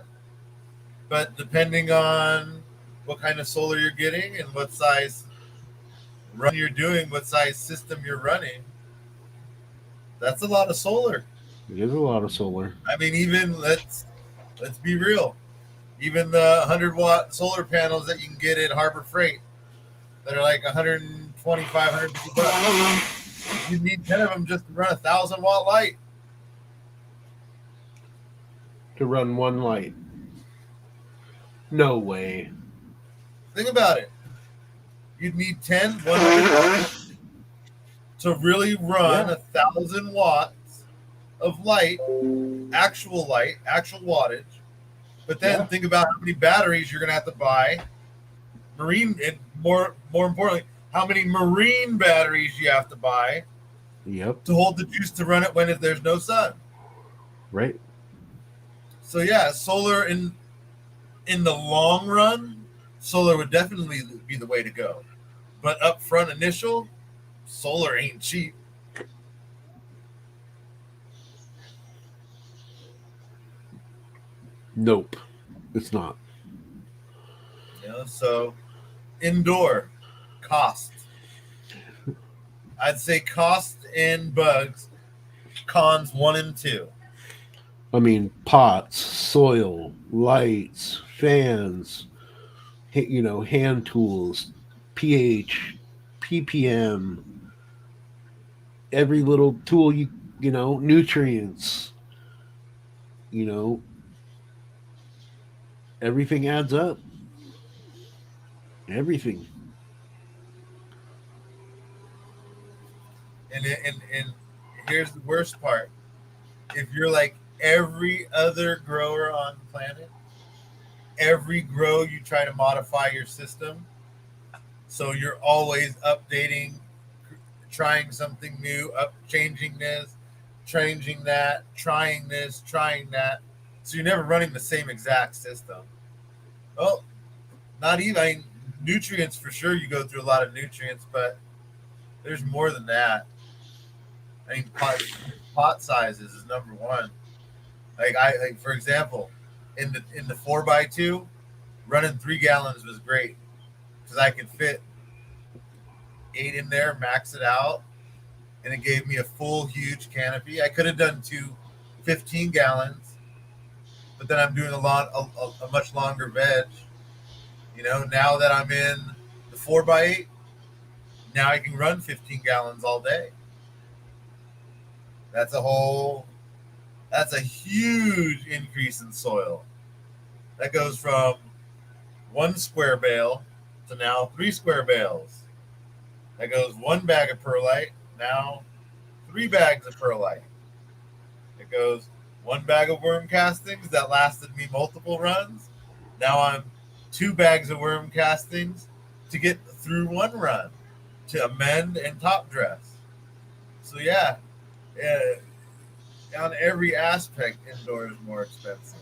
B: But depending on what kind of solar you're getting and what size run you're doing, what size system you're running, that's a lot of solar.
D: It is a lot of solar.
B: I mean, even let's be real. Even the 100-watt solar panels that you can get at Harbor Freight that are like 125, 150 bucks. You need 10 of them just to run a 1,000-watt light.
D: To run one light. No way.
B: Think about it. You'd need 10, 100 to really run 1,000 watts of light, actual wattage. But then think about how many batteries you're going to have to buy. And more importantly, how many marine batteries you have to buy.
D: Yep.
B: To hold the juice to run it when there's no sun.
D: Right.
B: So yeah, solar in the long run, solar would definitely be the way to go. But up front initial, solar ain't cheap.
D: Nope. It's not.
B: So indoor cost. I'd say cost and bugs, cons 1 and 2.
D: I mean, pots, soil, lights, fans, hand tools, pH, ppm, every little tool nutrients, everything adds up. Everything.
B: And here's the worst part. if you're like every other grower on the planet, every grow you try to modify your system. So you're always updating, trying something new, changing this, changing that, trying this, trying that. So you're never running the same exact system. Well, not even, I mean, nutrients for sure. You go through a lot of nutrients, but there's more than that. I mean, pot sizes is number one. Like for example, in the 4x2, running 3 gallons was great because I could fit 8 in there, max it out, and it gave me a full huge canopy. I could have done 15 gallons, but then I'm doing a much longer veg. Now that I'm in the 4x8, now I can run 15 gallons all day. That's a whole That's a huge increase in soil. That goes from 1 square bale to now 3 square bales. That goes 1 bag of perlite, now 3 bags of perlite. It goes 1 bag of worm castings that lasted me multiple runs. Now I'm 2 bags of worm castings to get through one run to amend and top dress. So yeah, on every aspect, indoor is more expensive.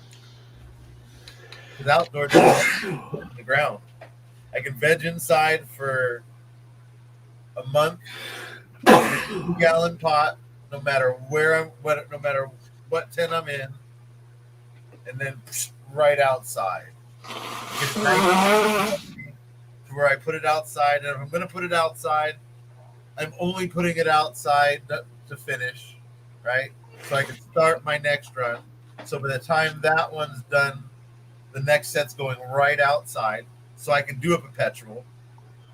B: Because outdoor doesn't the ground. I can veg inside for a month, 2 gallon pot, no matter no matter what tent I'm in, and then right outside. Get it nice to where I put it outside, and if I'm going to put it outside, I'm only putting it outside to finish, right? So I can start my next run. So by the time that one's done, the next set's going right outside, so I can do a perpetual,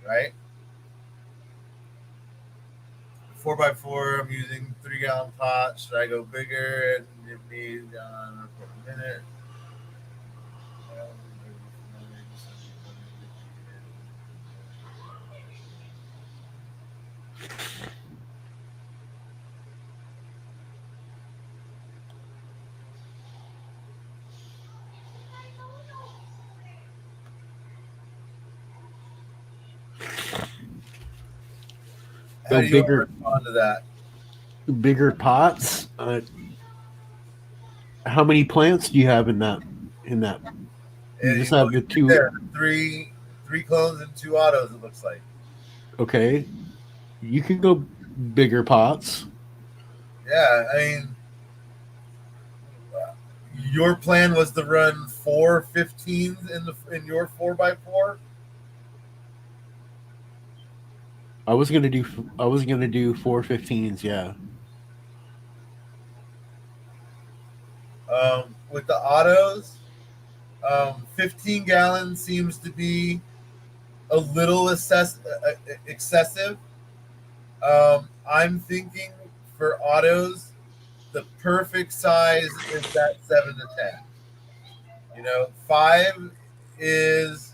B: right? 4x4, I'm using 3 gallon pots. Should I go bigger and give me for a minute? How do you respond to that?
D: Bigger pots. How many plants do you have in that? You just have the two.
B: There, three clones and 2 autos. It looks like.
D: Okay, you can go bigger pots.
B: Yeah, I mean, your plan was to run 4 15s in your 4x4.
D: I was gonna do 4 15s. Yeah.
B: With the autos, 15 gallons seems to be a little excessive. I'm thinking for autos, the perfect size is that 7 to 10. 5 is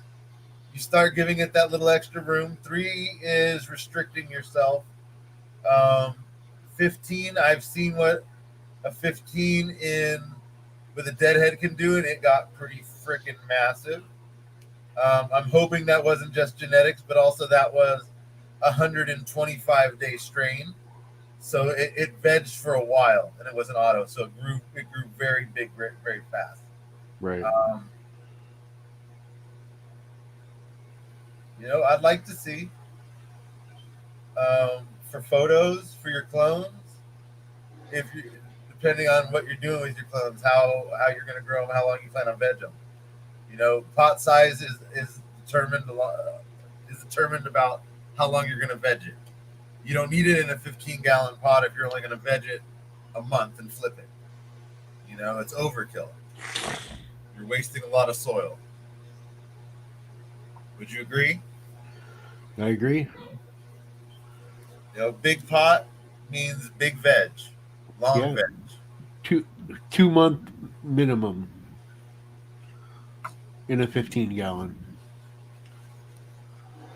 B: you start giving it that little extra room. 3 is restricting yourself. 15, I've seen what a 15 in with a deadhead can do, and it got pretty freaking massive. I'm hoping that wasn't just genetics, but also that was 125-day strain. So it vegged for a while, and it was an auto, so it grew very big, very, very fast.
D: Right.
B: I'd like to see for photos for your clones, if you depending on what you're doing with your clones, how you're going to grow them, how long you plan on veg them. Pot size is determined about how long you're going to veg it. You don't need it in a 15-gallon pot if you're only going to veg it a month and flip it. It's overkill. You're wasting a lot of soil. Would you agree?
D: I agree.
B: Big pot means big veg, long veg.
D: 2 month minimum in a 15-gallon.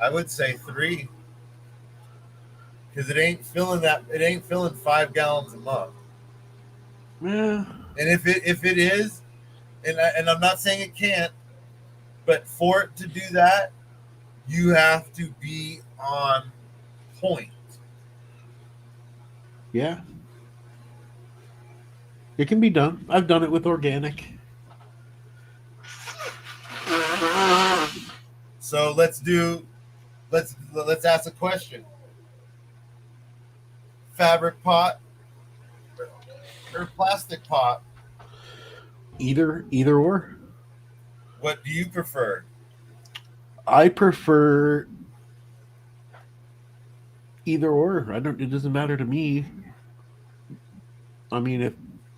B: I would say 3, because it ain't filling 5 gallons a month.
D: Yeah.
B: And if it is, and I'm not saying it can't, but for it to do that, you have to be on point.
D: Yeah. It can be done. I've done it with organic.
B: So let's ask a question. Fabric pot or plastic pot?
D: Either or.
B: What do you prefer?
D: I prefer either or. I don't. It doesn't matter to me. I mean,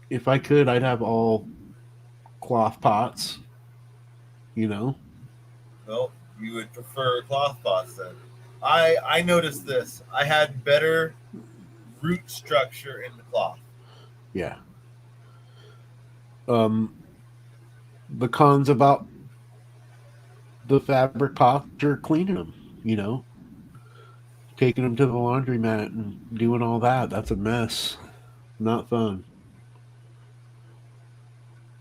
D: if I could, I'd have all cloth pots. You know.
B: Well, you would prefer cloth pots then. I noticed this. I had better root structure in the cloth.
D: Yeah. Um. The cons about the fabric pots are cleaning them. You know, taking them to the laundromat and doing all that. That's a mess. Not fun.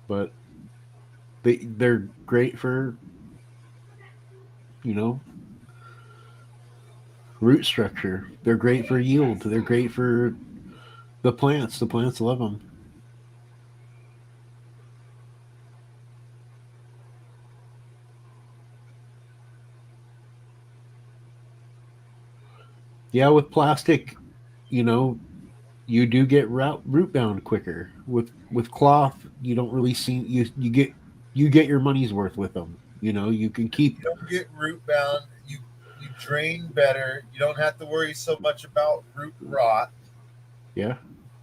D: But they're great for, you know, root structure. They're great for yield. They're great for the plants. The plants love them. Yeah, with plastic, you know, you do get root bound quicker. With cloth, you don't really see you get your money's worth with them. You know, you can keep.
B: You don't get root bound. You drain better. You don't have to worry so much about root rot.
D: Yeah,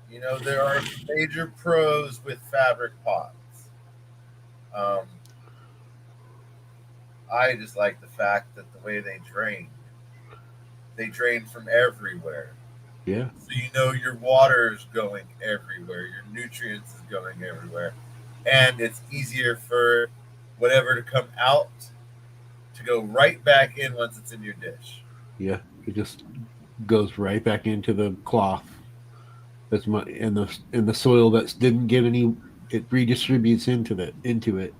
B: You know, there are major pros with fabric pots. Um, I just like the fact that the way they drain from everywhere.
D: yeah,
B: So you know your water is going everywhere, your nutrients is going everywhere, and it's easier for whatever to come out to go right back in once it's in your dish.
D: yeah. It just goes right back into the cloth. That's my and the soil that didn't get any. It redistributes into it.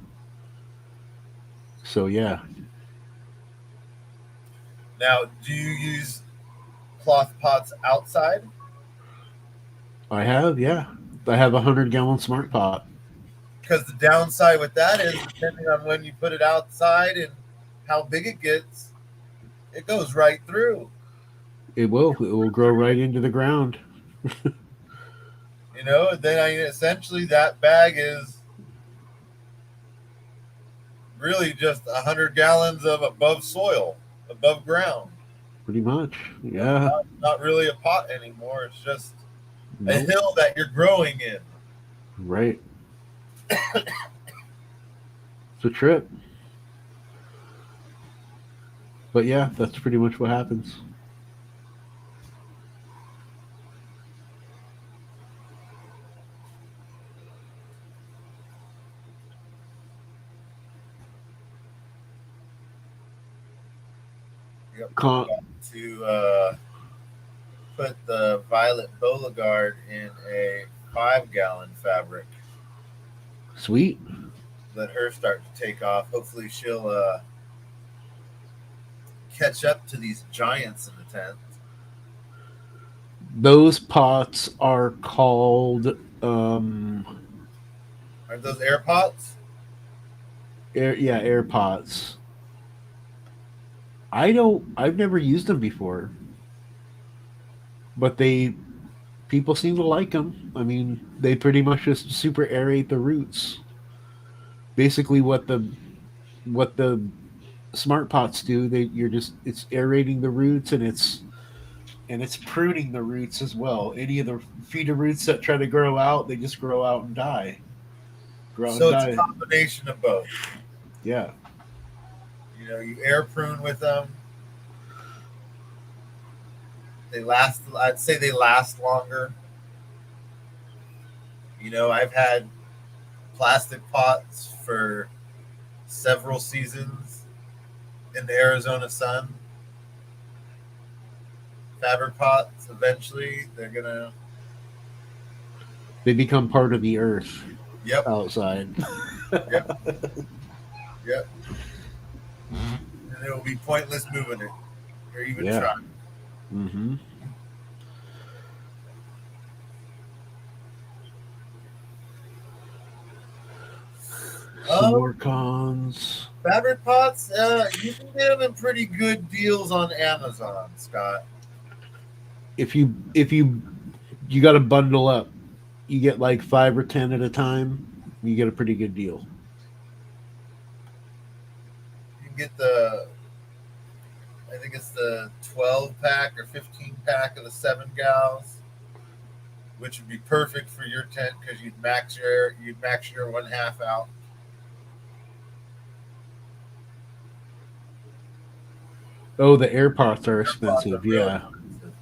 D: So yeah,
B: Now, do you use cloth pots outside?
D: I have. Yeah, I have 100-gallon smart pot.
B: Because the downside with that is, depending on when you put it outside and how big it gets, it goes right through.
D: It will. It will grow right into the ground.
B: You know, then essentially that bag is really just 100 gallons of above soil, above ground.
D: Pretty much.
B: It's
D: Yeah.
B: not really a pot anymore. It's just a
D: Nope.
B: hill that you're growing in.
D: Right. It's a trip. But yeah, that's pretty much what happens.
B: Yep.
D: Con-
B: To put the Violet Beauregard in a 5 gallon fabric.
D: Sweet.
B: Let her start to take off. Hopefully, she'll catch up to these giants in the tent.
D: Those pots are called
B: Are those air pots?
D: air pots. I've never used them before, but people seem to like them. I mean, they pretty much just super aerate the roots. Basically what the smart pots do, it's aerating the roots and it's pruning the roots as well. Any of the feeder roots that try to grow out, they just grow out and die. Grow and
B: So it's a
D: die.
B: combination of both.
D: Yeah.
B: You know, you air prune with them. They last. I'd say they last longer. You know, I've had plastic pots for several seasons in the Arizona sun. Fabric pots, eventually, they're gonna
D: They become part of the earth
B: Yep.
D: outside.
B: Yep. Yep. And it will be pointless moving it or even
D: Yeah.
B: trying.
D: Mm-hmm. Some more cons.
B: Fabric pots, you can get them in pretty good deals on Amazon, Scott.
D: If you got to bundle up, you get like 5 or 10 at a time. You get a pretty good deal.
B: You can get I think it's the 12 pack or 15 pack of the 7 gals, which would be perfect for your tent because you'd max your 1/2 out.
D: Oh, the air pots are
B: Pots are
D: expensive.
B: really
D: Yeah.
B: expensive.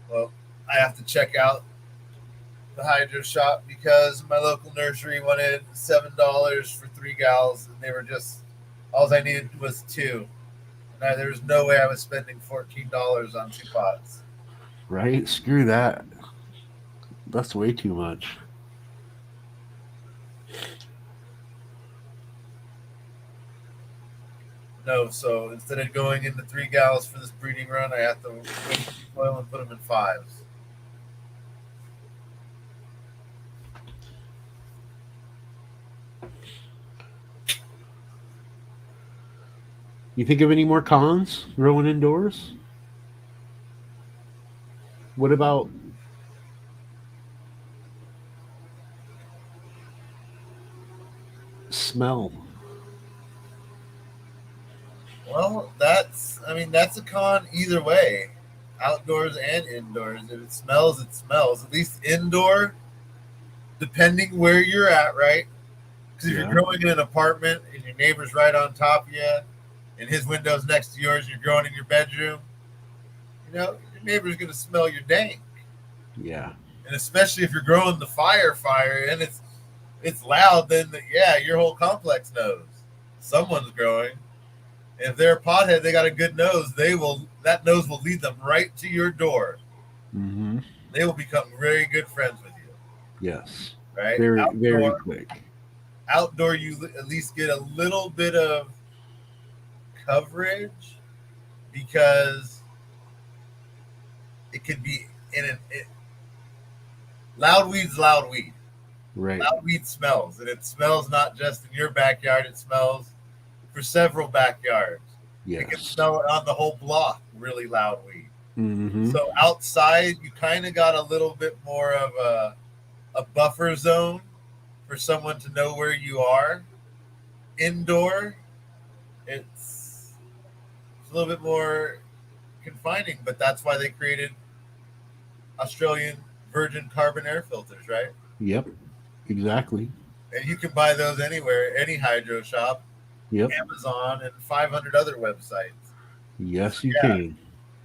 B: Well, I have to check out the hydro shop because my local nursery wanted $7 for 3 gals, and they were just all I needed was two. And there was no way I was spending $14 on 2 pots.
D: Right? Screw that. That's way too much.
B: No, so instead of going into 3 gals for this breeding run, I have to wait oil and put them in 5s.
D: You think of any more cons growing indoors? What about smell?
B: Well, that's a con either way, outdoors and indoors. If it smells, it smells. At least indoor, depending where you're at, right? Because if you're
D: Yeah.
B: growing in an apartment and your neighbor's right on top of you, and his window's next to yours, and you're growing in your bedroom, your neighbor's gonna smell your dank.
D: Yeah.
B: And especially if you're growing the fire and it's loud, then yeah, your whole complex knows someone's growing. And if they're a pothead, they got a good nose. That nose will lead them right to your door.
D: Mm-hmm.
B: They will become very good friends with you,
D: Yes.
B: right?
D: Very, very quick.
B: Outdoor, you at least get a little bit of coverage because it could be loud weed's loud weed.
D: Right.
B: Loud weed smells, and it smells not just in your backyard. It smells for several backyards. It can
D: Yes.
B: smell on the whole block. Really loud weed.
D: Mm-hmm.
B: So outside, you kind of got a little bit more of a buffer zone for someone to know where you are. Indoor, it's a little bit more confining, but that's why they created Australian virgin carbon air filters, right?
D: Yep. Exactly.
B: And you can buy those anywhere, any hydro shop,
D: Yep.
B: Amazon, and 500 other websites.
D: Yes, you
B: Yeah.
D: can.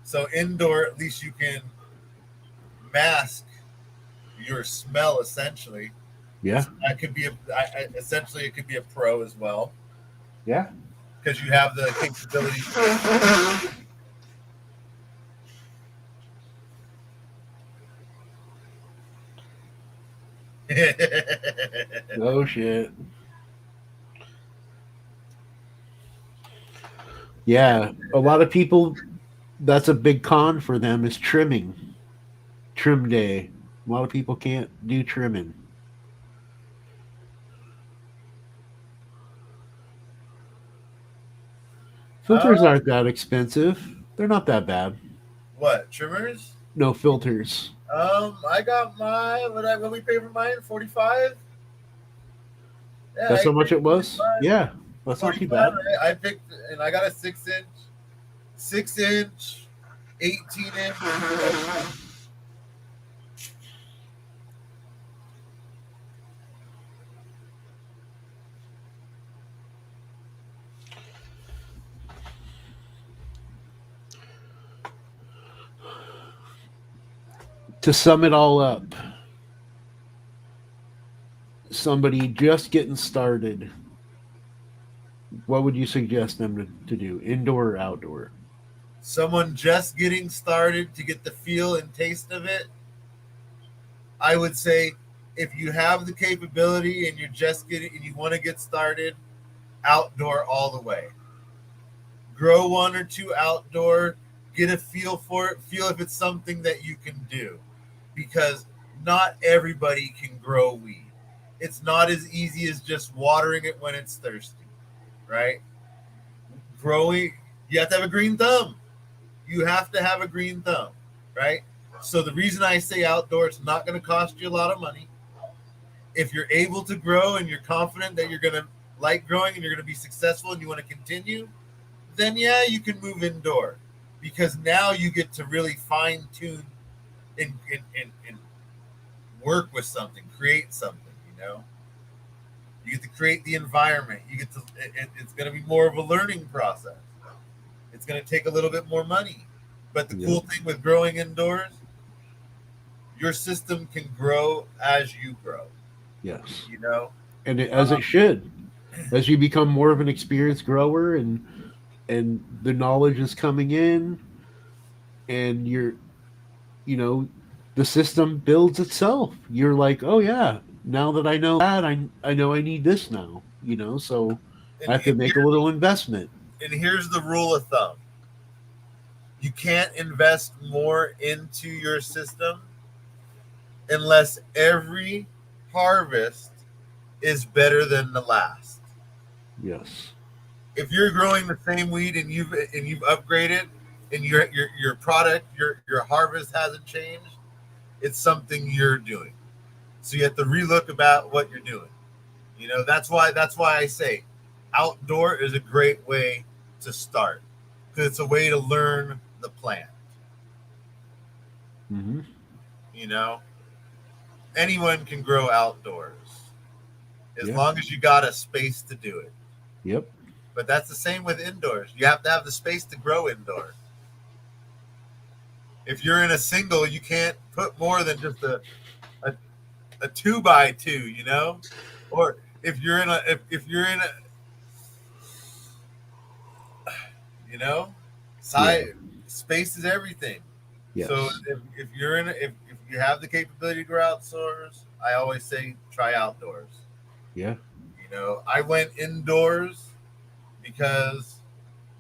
B: So indoor, at least you can mask your smell essentially.
D: Yeah.
B: So that could be essentially it could be a pro as well
D: Yeah.
B: because you have the capability.
D: Oh shit. Yeah. A lot of people, that's a big con for them is trimming. Trim day. A lot of people can't do trimming. Filters aren't that expensive. They're not that bad.
B: What trimmers?
D: No filters.
B: I got what we pay for mine? 45. Yeah,
D: That's
B: I
D: how much
B: paid
D: it was?
B: 45.
D: Yeah. That's not too bad.
B: I picked and I got a 6 inch, 18 inch.
D: To sum it all up, somebody just getting started, what would you suggest them to do, indoor or outdoor?
B: Someone just getting started to get the feel and taste of it, I would say if you have the capability and you're just getting and you want to get started, outdoor all the way. Grow one or two outdoor, get a feel for it, feel if it's something that you can do. Because not everybody can grow weed. It's not as easy as just watering it when it's thirsty, right? Growing, you have to have a green thumb. You have to have a green thumb, right? So the reason I say outdoor, it's not going to cost you a lot of money. If you're able to grow and you're confident that you're going to like growing and you're going to be successful and you want to continue, then yeah, you can move indoor because now you get to really fine tune and work with something, create something, you know. You get to create the environment. You get to, it's going to be more of a learning process. It's going to take a little bit more money. But the cool thing with growing indoors, your system can grow as you grow.
D: Yes.
B: You know?
D: And as it should. As you become more of an experienced grower and the knowledge is coming in and the system builds itself. You're like, oh yeah, now that I know that, I know I need this now, so I have to make a little investment.
B: And here's the rule of thumb. You can't invest more into your system unless every harvest is better than the last.
D: Yes.
B: If you're growing the same weed and you've upgraded and your product, your harvest hasn't changed, it's something you're doing. So you have to relook about what you're doing. You know, that's why I say outdoor is a great way to start because it's a way to learn the plant.
D: Mm-hmm.
B: You know, anyone can grow outdoors as long as you got a space to do it.
D: Yep.
B: But that's the same with indoors. You have to have the space to grow indoors. If you're in a single, you can't put more than just a 2x2, you know? Or if you're in a you know, space is everything.
D: Yes.
B: So if you have the capability to grow outdoors, I always say try outdoors.
D: Yeah.
B: You know, I went indoors because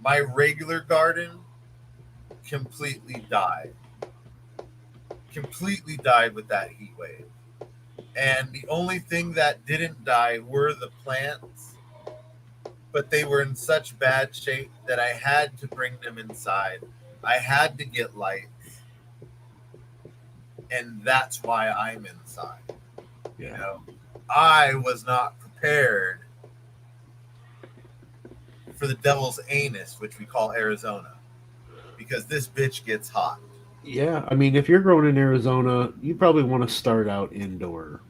B: my regular garden completely died with that heat wave. And the only thing that didn't die were the plants, but they were in such bad shape that I had to bring them inside. I had to get lights. And that's why I'm inside.
D: Yeah.
B: You know, I was not prepared for the devil's anus, which we call Arizona, because this bitch gets hot.
D: Yeah, I mean, if you're growing in Arizona, you probably want to start out indoor,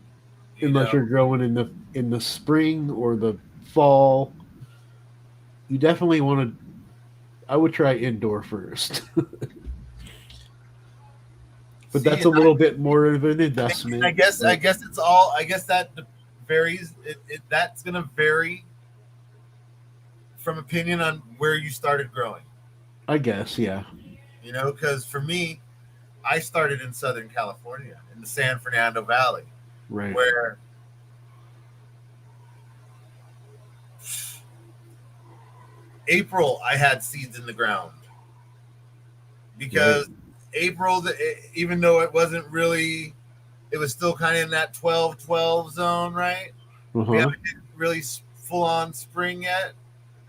D: unless you're growing in the spring or the fall. You definitely want to. I would try indoor first, but that's a little bit more of an investment.
B: I guess it's all. I guess that varies. That's going to vary from opinion on where you started growing.
D: I guess, yeah.
B: You know, because for me, I started in Southern California, in the San Fernando Valley,
D: right,
B: where April I had seeds in the ground because April, even though it wasn't really, it was still kind of in that 12-12 zone, right?
D: Uh-huh.
B: We haven't hit really full on spring yet.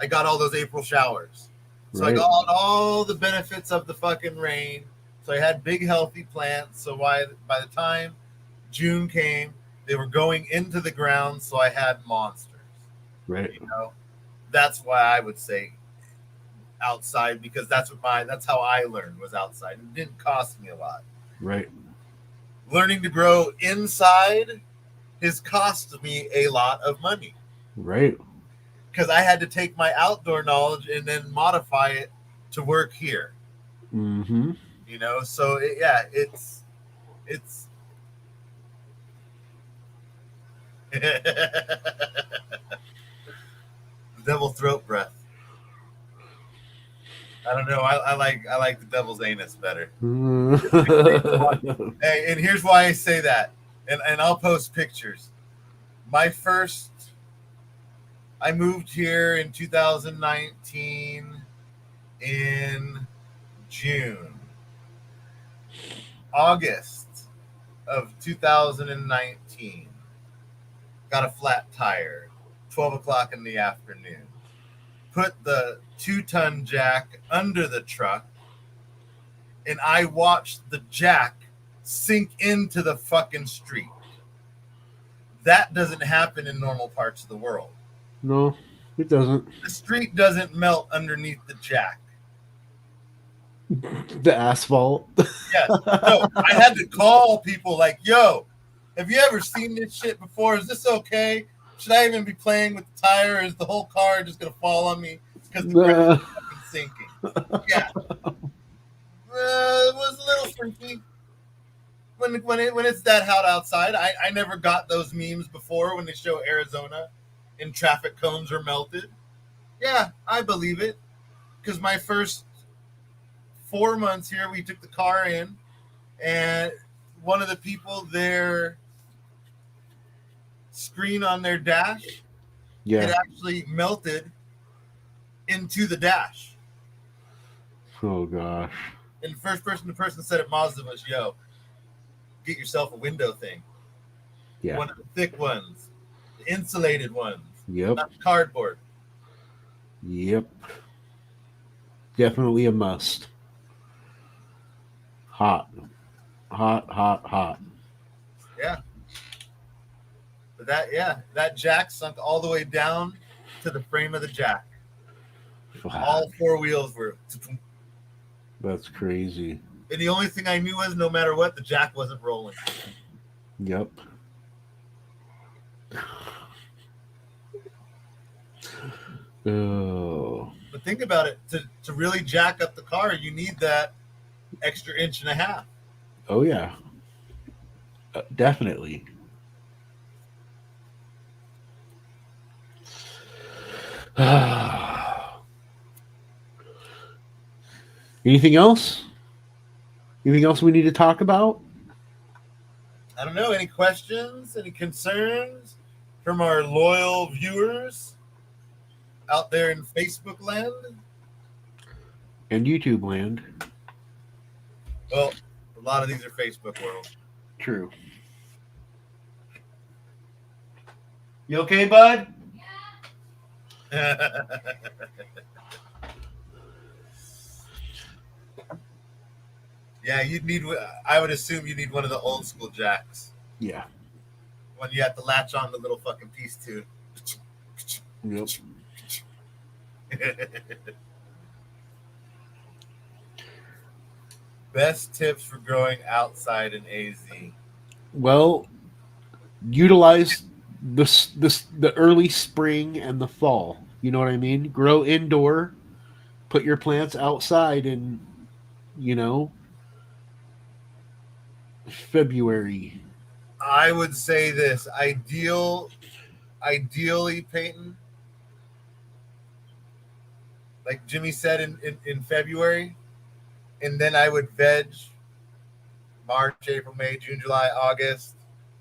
B: I got all those April showers. So I got all the benefits of the fucking rain. So I had big, healthy plants. So by the time June came, they were going into the ground. So I had monsters.
D: Right.
B: You know, that's why I would say outside, because that's how I learned, was outside. It didn't cost me a lot.
D: Right.
B: Learning to grow inside has cost me a lot of money.
D: Right.
B: Because I had to take my outdoor knowledge and then modify it to work here.
D: Mm-hmm.
B: You know, so it's It's devil throat breath. I don't know. I like the devil's anus better. Hey, and here's why I say that. And I'll post pictures. I moved here in 2019 in June. August of 2019. Got a flat tire. 12 o'clock in the afternoon. Put the 2-ton jack under the truck, and I watched the jack sink into the fucking street. That doesn't happen in normal parts of the world.
D: No, it doesn't.
B: The street doesn't melt underneath the jack.
D: The asphalt.
B: Yes. So I had to call people like, yo, have you ever seen this shit before? Is this okay? Should I even be playing with the tire? Or is the whole car just going to fall on me because the ground is fucking sinking? Yeah. It was a little freaky. When it's that hot outside, I never got those memes before when they show Arizona and traffic cones are melted. Yeah, I believe it. Because my first 4 months here, we took the car in, and one of the people, their screen on their dash had actually melted into the dash.
D: Oh gosh.
B: And the first person said at Mazda was, yo, get yourself a window thing.
D: Yeah.
B: One of the thick ones, the insulated ones.
D: Yep.
B: Not the cardboard.
D: Yep. Definitely a must. Hot.
B: Yeah. But that jack sunk all the way down to the frame of the jack. All 4 wheels were.
D: That's crazy.
B: And the only thing I knew was no matter what, the jack wasn't rolling.
D: Yep. Oh.
B: But think about it. To really jack up the car, you need that extra 1.5 inches.
D: Oh, yeah. Definitely. Anything else? Anything else we need to talk about?
B: I don't know. Any questions? Any concerns from our loyal viewers out there in Facebook land?
D: And YouTube land.
B: Well, a lot of these are Facebook world.
D: True.
E: You okay, bud?
B: Yeah, I would assume you need one of the old school jacks.
D: Yeah.
B: When you have to latch on the little fucking piece to.
D: Yep.
B: Best tips for growing outside in AZ.
D: Well, utilize the early spring and the fall. You know what I mean? Grow indoor. Put your plants outside in, February.
B: I would say this. Ideally, Peyton, like Jimmy said in February, and then I would veg March, April, May, June, July, August,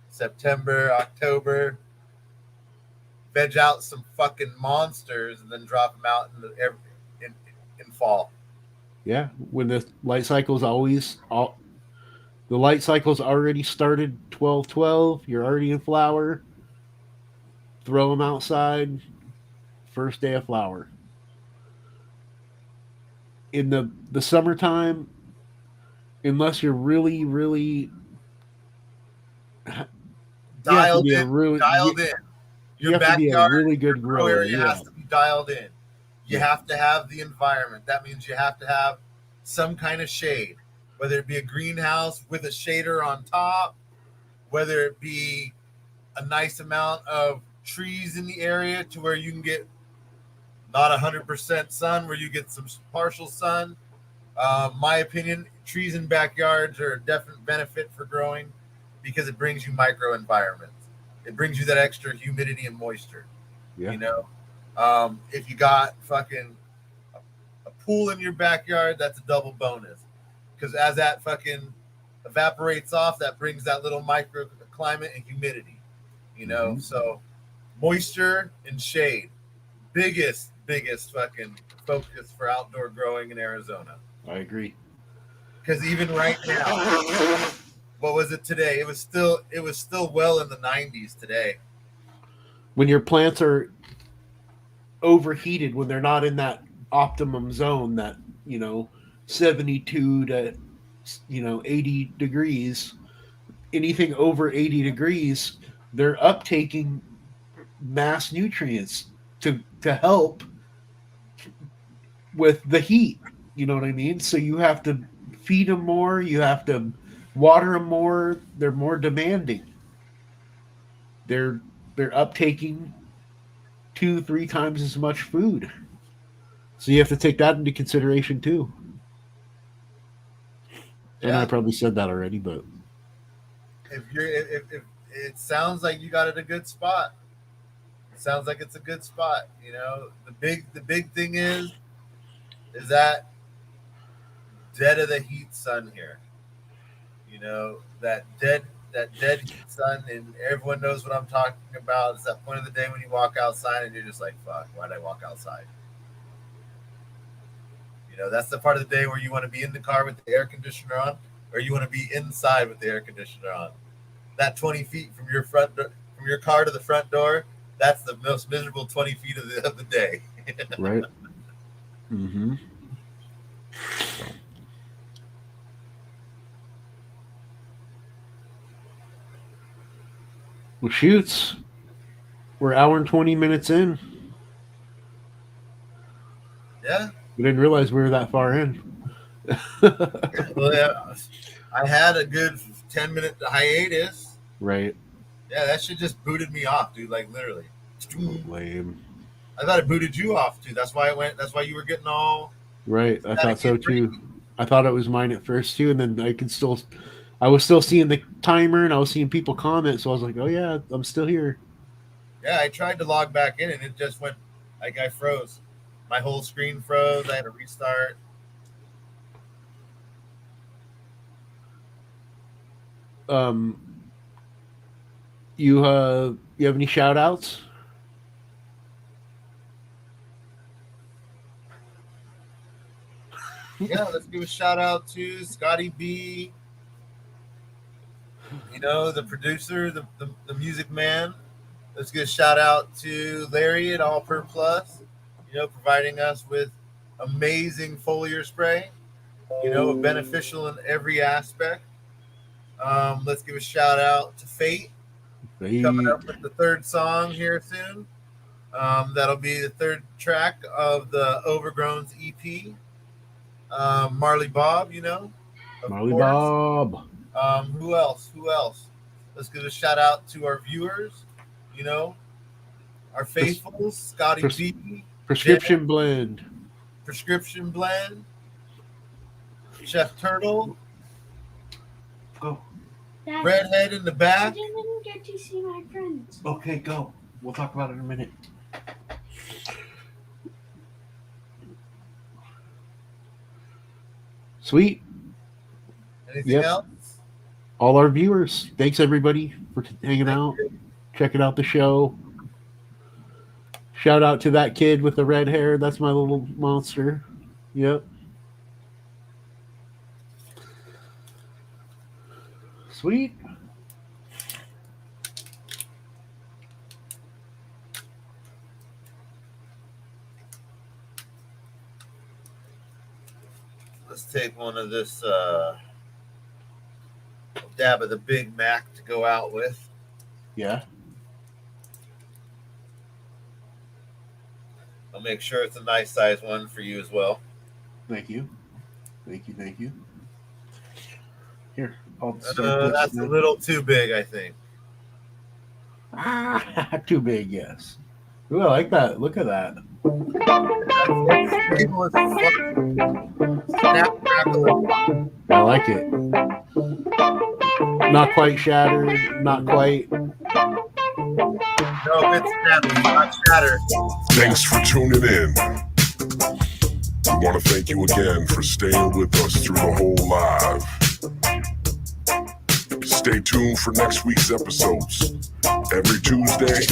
B: September, October. Veg out some fucking monsters and then drop them out in fall.
D: Yeah, when the light cycle's the light cycle's already started 12/12. You're already in flower. Throw them outside. First day of flower. In the summertime, unless you're really, really
B: dialed in.
D: You have to be a really good grower.
B: Area has to be dialed in. You have to have the environment. That means you have to have some kind of shade, whether it be a greenhouse with a shader on top, whether it be a nice amount of trees in the area to where you can get not 100% sun, where you get some partial sun. My opinion, trees in backyards are a definite benefit for growing because it brings you microenvironments. It brings you that extra humidity and moisture.
D: Yeah.
B: You know, if you got fucking a pool in your backyard, that's a double bonus because as that fucking evaporates off, that brings that little microclimate and humidity. You know, so moisture and shade, biggest fucking focus for outdoor growing in Arizona.
D: I agree.
B: Because even right now, what was it today? It was still well in the 90s today.
D: When your plants are overheated, when they're not in that optimum zone, that 72 to 80 degrees, anything over 80 degrees, they're uptaking mass nutrients to help with the heat. You know what I mean? So you have to feed them more, you have to water them more, they're more demanding. They're uptaking 2-3 times as much food. So you have to take that into consideration too.
B: Yeah.
D: And I probably said that already, but
B: if it sounds like you got it a good spot. It sounds like it's a good spot. You know, the big thing is that dead of the heat sun here. You know, that dead heat sun, and everyone knows what I'm talking about. It's that point of the day when you walk outside and you're just like, fuck, why'd I walk outside? You know, that's the part of the day where you want to be in the car with the air conditioner on, or you want to be inside with the air conditioner on. That 20 feet from your car to the front door, that's the most miserable 20 feet of the day.
D: right. Mm-hmm. Well, shoots. We're 1:20 in.
B: Yeah.
D: We didn't realize we were that far in.
B: Well, yeah, I had a good 10-minute hiatus.
D: Right.
B: Yeah, that shit just booted me off, dude. Like literally.
D: Lame.
B: I thought it booted you off too. That's why it went. That's why you were getting all.
D: Right. I thought so too. I thought it was mine at first too, and then I was still seeing the timer, and I was seeing people comment. So I was like, "Oh yeah, I'm still here."
B: Yeah, I tried to log back in, and it just went. Like I froze. My whole screen froze. I had to restart.
D: You have any shout outs?
B: Yeah, let's give a shout out to Scotty B. You know, the producer, the music man. Let's give a shout out to Larry at All Per Plus, you know, providing us with amazing foliar spray, you know, beneficial in every aspect. Let's give a shout out to Fate, coming up with the third song here soon. That'll be the third track of the Overgrown's EP. Marley Bob, you know.
D: Marley Bob.
B: Who else? Let's give a shout out to our viewers, you know, our faithfuls, Scotty B.
D: Prescription
B: Jen,
D: Blend.
B: Prescription Blend. Chef Turtle.
E: Go.
F: Dad,
B: Redhead in the
F: I
B: back.
F: didn't get to see my friends.
E: Okay, go. We'll talk about it in a minute.
D: Sweet.
B: Anything else?
D: All our viewers. Thanks everybody for hanging out, checking out the show. Shout out to that kid with the red hair. That's my little monster. Yep. Sweet.
B: Let's take one of this dab of the Big Mac to go out with.
D: Yeah.
B: I'll make sure it's a nice size one for you as well.
D: Thank you. Thank you. Here.
B: That's a little too big, I think.
D: Too big, yes. Ooh, I like that. Look at that.
B: It's stable as fuck. Snap, crackle, and pop.
D: I like it. Not quite shattered. Not quite.
B: No, it's snappy, not shatter.
A: Thanks for tuning in. We want to thank you again for staying with us through the whole live. Stay tuned for next week's episodes every Tuesday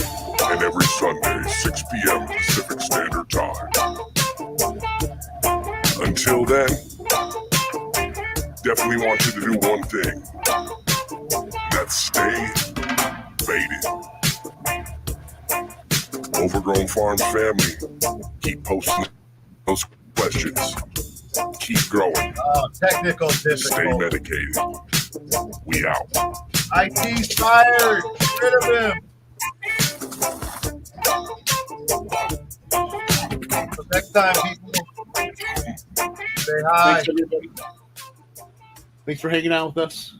A: and every Sunday, 6 p.m. Pacific Standard Time. Until then, definitely want you to do one thing. That's stay faded. Overgrown Farms family, keep posting those questions. Keep growing.
B: Technical
A: Stay
B: difficult.
A: medicated. We out.
B: IT's fired. Get rid of him. So next time, people, say hi.
D: Thanks, everybody. Thanks for hanging out with us.